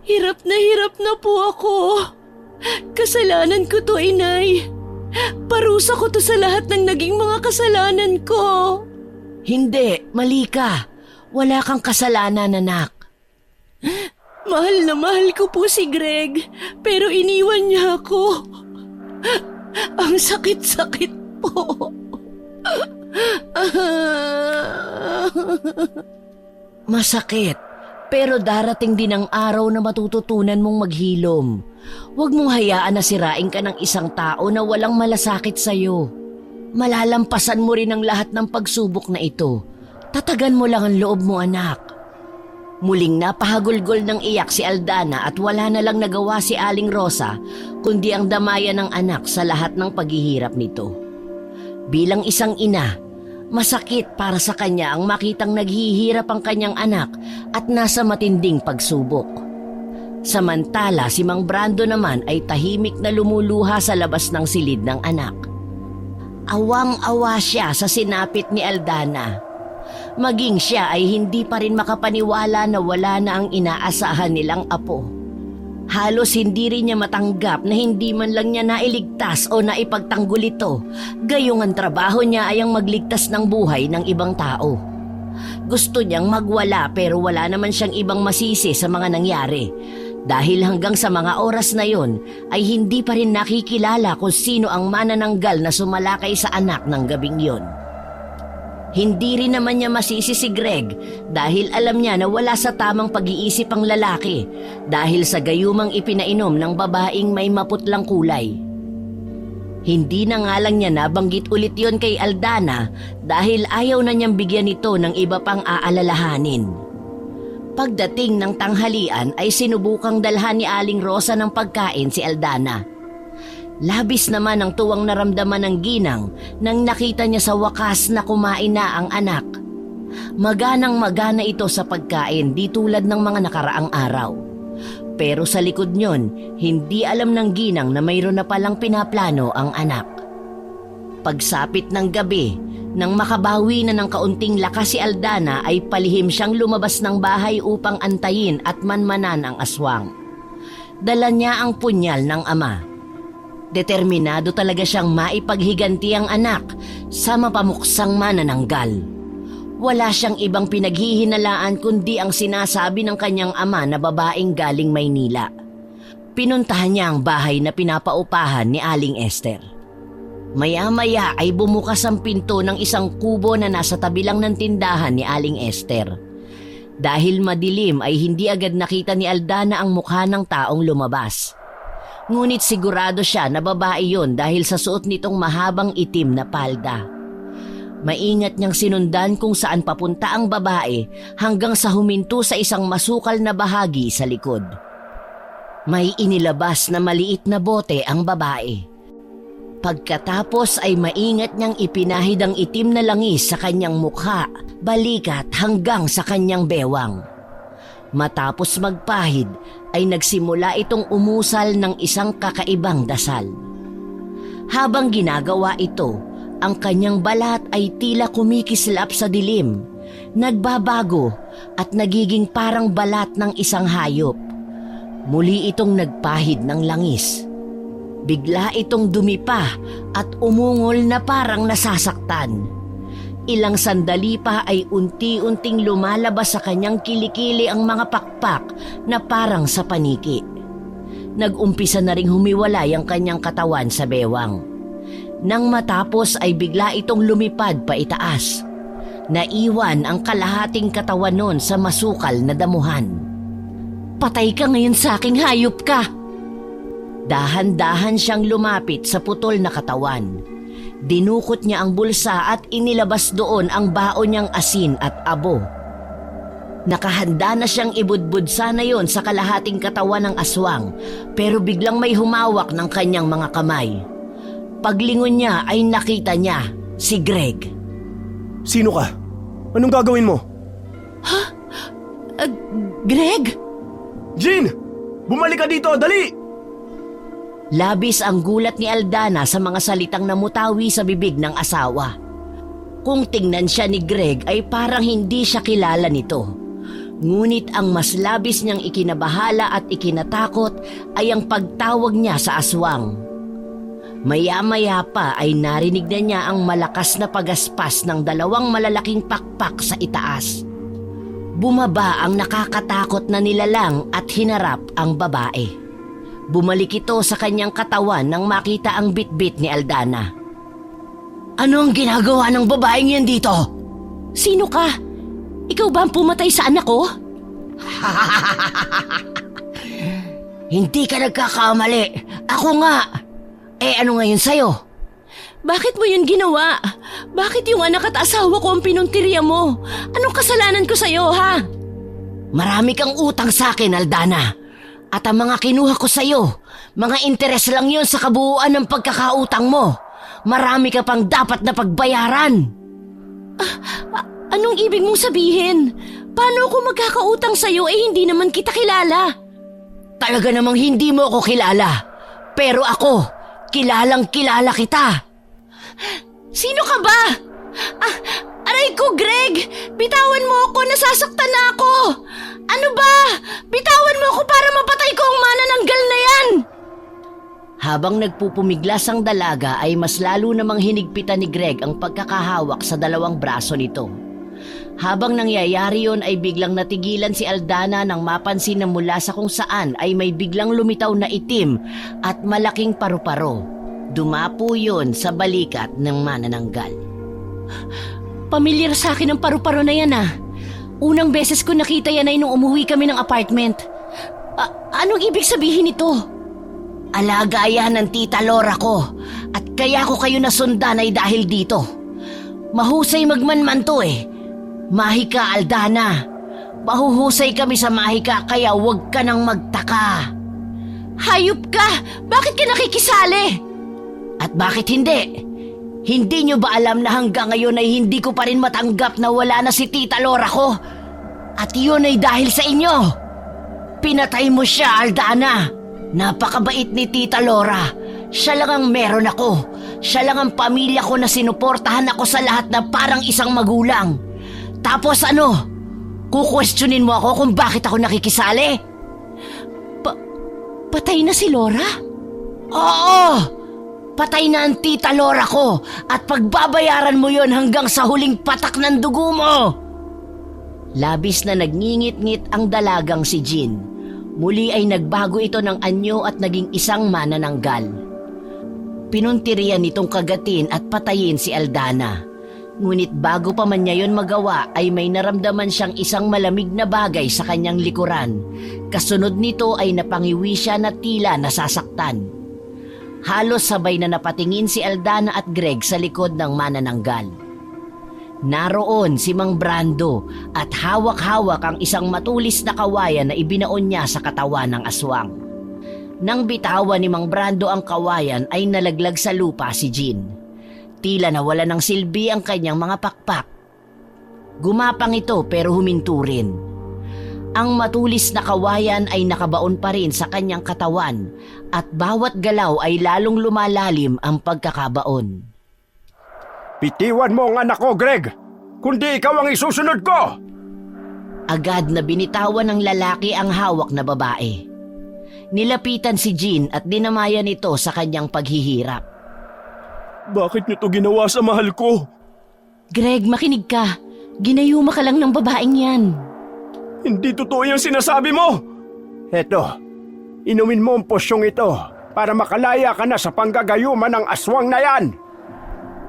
Hirap na po ako. Kasalanan ko to, Inay. Parusa ko to sa lahat ng naging mga kasalanan ko. Hindi, mali ka. Wala kang kasalanan, anak. Mahal na mahal ko po si Greg, pero iniwan niya ako. Ang sakit-sakit po. Masakit, pero darating din ang araw na matututunan mong maghilom. Huwag mong hayaan na sirain ka ng isang tao na walang malasakit sa'yo. Malalampasan mo rin ang lahat ng pagsubok na ito. Tatagan mo lang ang loob mo, anak. Muling napahagulgol ng iyak si Aldana at wala na lang nagawa si Aling Rosa kundi ang damayan ng anak sa lahat ng paghihirap nito. Bilang isang ina, masakit para sa kanya ang makitang naghihirap ang kanyang anak at nasa matinding pagsubok. Samantala si Mang Brando naman ay tahimik na lumuluha sa labas ng silid ng anak. Awang-awa siya sa sinapit ni Aldana. Maging siya ay hindi pa rin makapaniwala na wala na ang inaasahan nilang apo. Halos hindi rin niya matanggap na hindi man lang niya nailigtas o naipagtanggol ito, gayong ang trabaho niya ay ang magligtas ng buhay ng ibang tao. Gusto niyang magwala pero wala naman siyang ibang masisi sa mga nangyari. Dahil hanggang sa mga oras na yon ay hindi pa rin nakikilala kung sino ang manananggal na sumalakay sa anak ng gabing yon. Hindi rin naman niya masisi si Greg dahil alam niya na wala sa tamang pag-iisip ang lalaki dahil sa gayumang ipinainom ng babaeng may maputlang kulay. Hindi na nga lang niya nabanggit ulit yon kay Aldana dahil ayaw na niyang bigyan ito ng iba pang aalalahanin. Pagdating ng tanghalian ay sinubukang dalhan ni Aling Rosa ng pagkain si Aldana. Labis naman ang tuwang naramdaman ng ginang nang nakita niya sa wakas na kumain na ang anak. Maganang-magana ito sa pagkain di tulad ng mga nakaraang araw. Pero sa likod niyon, hindi alam ng ginang na mayroon na palang pinaplano ang anak. Pagsapit ng gabi, nang makabawi na ng kaunting lakas si Aldana ay palihim siyang lumabas ng bahay upang antayin at manmanan ang aswang. Dala niya ang punyal ng ama. Determinado talaga siyang maipaghiganti ang anak sa mapamuksang manananggal. Wala siyang ibang pinaghihinalaan kundi ang sinasabi ng kanyang ama na babaeng galing Maynila. Pinuntahan niya ang bahay na pinapaupahan ni Aling Esther. Maya-maya ay bumukas ang pinto ng isang kubo na nasa tabi lang ng tindahan ni Aling Esther. Dahil madilim ay hindi agad nakita ni Aldana ang mukha ng taong lumabas. Ngunit sigurado siya na babae yon dahil sa suot nitong mahabang itim na palda. Maingat niyang sinundan kung saan papunta ang babae hanggang sa huminto sa isang masukal na bahagi sa likod. May inilabas na maliit na bote ang babae. Pagkatapos ay maingat niyang ipinahid ang itim na langis sa kanyang mukha, balikat hanggang sa kanyang bewang. Matapos magpahid ay nagsimula itong umusal ng isang kakaibang dasal. Habang ginagawa ito, ang kanyang balat ay tila kumikislap sa dilim, nagbabago at nagiging parang balat ng isang hayop. Muli itong nagpahid ng langis. Bigla itong dumipa at umungol na parang nasasaktan. Ilang sandali pa ay unti-unting lumalabas sa kanyang kilikili ang mga pakpak na parang sa paniki. Nag-umpisa na ring humiwalay ang kanyang katawan sa bewang. Nang matapos ay bigla itong lumipad pa itaas. Naiwan ang kalahating katawan nun sa masukal na damuhan. "Patay ka ngayon sa aking hayop ka!" Dahan-dahan siyang lumapit sa putol na katawan. Dinukot niya ang bulsa at inilabas doon ang baon niyang asin at abo. Nakahanda na siyang ibudbud sana yon sa kalahating katawan ng aswang pero biglang may humawak ng kanyang mga kamay. Paglingon niya ay nakita niya si Greg. Sino ka? Anong gagawin mo? Greg? Jean! Bumalik ka dito! Dali! Labis ang gulat ni Aldana sa mga salitang namutawi sa bibig ng asawa. Kung tingnan siya ni Greg ay parang hindi siya kilala nito. Ngunit ang mas labis niyang ikinabahala at ikinatakot ay ang pagtawag niya sa aswang. Maya-maya pa ay narinig na niya ang malakas na pagaspas ng 2 malalaking pakpak sa itaas. Bumaba ang nakakatakot na nilalang at hinarap ang babae. Bumalik ito sa kanyang katawan nang makita ang bitbit ni Aldana. Ano ang ginagawa ng babaeng yan dito? Sino ka? Ikaw ba ang pumatay sa anak ko? Hindi ka nagkakamali. Ako nga. Ano ngayon sa'yo? Bakit mo yun ginawa? Bakit yung anak at asawa ko ang pinuntirya mo? Anong kasalanan ko sa'yo, ha? Marami kang utang sa akin, Aldana. At ang mga kinuha ko sa'yo, mga interes lang yon sa kabuuan ng pagkakautang mo. Marami ka pang dapat na pagbayaran. Anong ibig mong sabihin? Paano ako magkakautang sa'yo hindi naman kita kilala? Talaga namang hindi mo ako kilala. Pero ako, kilalang kilala kita. Sino ka ba? Aray ko, Greg! Bitawan mo ako, nasasaktan na ako! Ano ba? Bitawan mo ako para mapatay ko ang manananggal na yan! Habang nagpupumiglas ang dalaga ay mas lalo namang hinigpitan ni Greg ang pagkakahawak sa 2 braso nito. Habang nangyayari yon ay biglang natigilan si Aldana nang mapansin na mula sa kung saan ay may biglang lumitaw na itim at malaking paru-paro. Dumapo yon sa balikat ng manananggal. Pamilyar sa akin ang paru-paro na yan Unang beses ko nakita yan ay nung umuwi kami ng apartment. Anong ibig sabihin nito? Alaga yan ng tita Lora ko at kaya ko kayo nasundan ay dahil dito. Mahusay magmanman to Mahika, Aldana. Mahuhusay kami sa mahika kaya huwag ka nang magtaka. Hayop ka! Bakit ka nakikisali? At bakit hindi? Hindi nyo ba alam na hanggang ngayon ay hindi ko pa rin matanggap na wala na si tita Lora ko? At yun ay dahil sa inyo. Pinatay mo siya, Aldana. Napakabait ni tita Lora. Siya lang ang meron ako. Siya lang ang pamilya ko na sinuportahan ako sa lahat na parang isang magulang. Tapos ano? Kukwestiyonin mo ako kung bakit ako nakikisali? Patay na si Lora? Oo! Patay na ang tita Lora ko at pagbabayaran mo yon hanggang sa huling patak ng dugo mo! Labis na nagngingit-ngit ang dalagang si Jean. Muli ay nagbago ito ng anyo at naging isang manananggal. Pinuntirian nitong kagatin at patayin si Aldana. Ngunit bago pa man niya yon magawa ay may naramdaman siyang isang malamig na bagay sa kanyang likuran. Kasunod nito ay napangiwi siya na tila nasasaktan. Halos sabay na napatingin si Aldana at Greg sa likod ng manananggal. Naroon si Mang Brando at hawak-hawak ang isang matulis na kawayan na ibinaon niya sa katawan ng aswang. Nang bitawan ni Mang Brando ang kawayan ay nalaglag sa lupa si Jean. Tila nawala ng silbi ang kanyang mga pakpak. Gumapang ito pero huminto rin. Ang matulis na kawayan ay nakabaon pa rin sa kanyang katawan at bawat galaw ay lalong lumalalim ang pagkakabaon. Bitiwan mo ang anak ko, Greg! Kundi ikaw ang isusunod ko! Agad na binitawan ng lalaki ang hawak na babae. Nilapitan si Jean at dinamayan ito sa kanyang paghihirap. Bakit niyo to ginawa sa mahal ko? Greg, makinig ka. Ginayuma ka lang ng babaeng yan. Hindi totoo yung sinasabi mo! Eto, inumin mo ang posyong ito para makalaya ka na sa panggagayuma ng aswang na yan!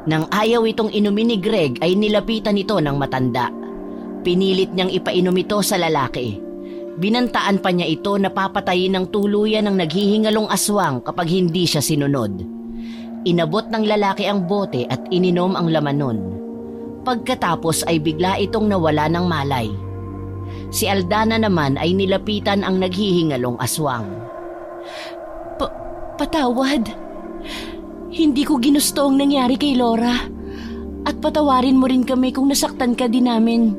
Nang ayaw itong inumin ni Greg ay nilapitan ito ng matanda. Pinilit niyang ipainom ito sa lalaki. Binantaan pa niya ito na papatayin ng tuluyan ng naghihingalong aswang kapag hindi siya sinunod. Inabot ng lalaki ang bote at ininom ang laman nun. Pagkatapos ay bigla itong nawala ng malay. Si Aldana naman ay nilapitan ang naghihingalong aswang. Patawad. Hindi ko ginusto ang nangyari kay Lora. At patawarin mo rin kami kung nasaktan ka din namin.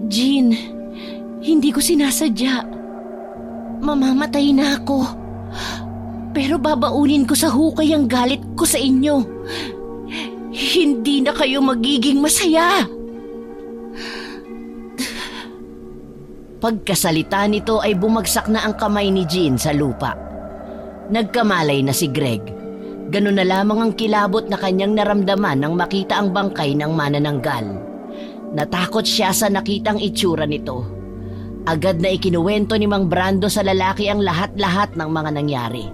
Jean, hindi ko sinasadya. Mamamatay na ako. Pero babaunin ko sa hukay ang galit ko sa inyo. Hindi na kayo magiging masaya. Pagkasalita nito ay bumagsak na ang kamay ni Jean sa lupa. Nagkamalay na si Greg. Ganun na lamang ang kilabot na kanyang naramdaman nang makita ang bangkay ng manananggal. Natakot siya sa nakitang itsura nito. Agad na ikinuwento ni Mang Brando sa lalaki ang lahat-lahat ng mga nangyari.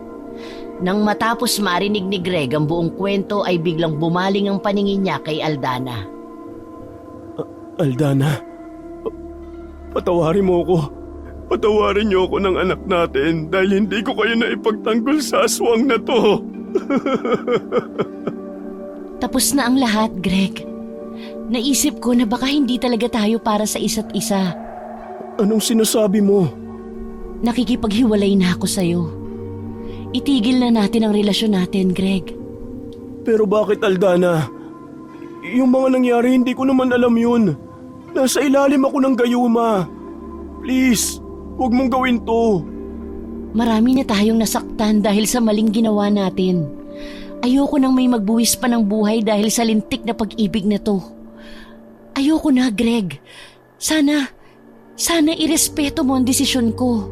Nang matapos marinig ni Greg ang buong kwento ay biglang bumaling ang paningin niya kay Aldana. Aldana, patawarin mo ko. Patawarin niyo ako ng anak natin dahil hindi ko kayo na ipagtanggol sa aswang na to. Tapos na ang lahat, Greg. Naisip ko na baka hindi talaga tayo para sa isa't isa. Anong sinasabi mo? Nakikipaghiwalay na ako sa'yo. Itigil na natin ang relasyon natin, Greg. Pero bakit, Aldana? Yung mga nangyari, hindi ko naman alam yun. Nasa ilalim ako ng gayuma. Please, huwag mong gawin to. Marami na tayong nasaktan dahil sa maling ginawa natin. Ayoko nang may magbuwis pa ng buhay dahil sa lintik na pag-ibig na to. Ayoko na, Greg. Sana irespeto mo ang desisyon ko.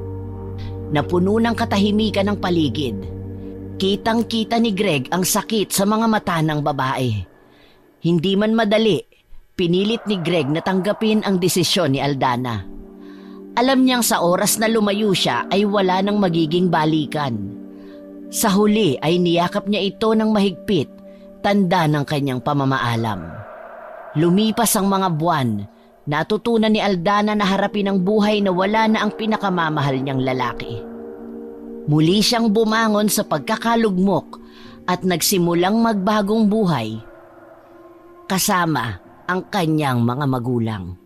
Napuno ng katahimikan ng paligid. Kitang-kita ni Greg ang sakit sa mga mata ng babae. Hindi man madali, pinilit ni Greg na tanggapin ang desisyon ni Aldana. Alam niyang sa oras na lumayo siya ay wala nang magiging balikan. Sa huli ay niyakap niya ito ng mahigpit, tanda ng kanyang pamamaalam. Lumipas ang mga buwan, natutunan ni Aldana na harapin ang buhay na wala na ang pinakamamahal niyang lalaki. Muli siyang bumangon sa pagkakalugmok at nagsimulang magbagong buhay kasama ang kanyang mga magulang.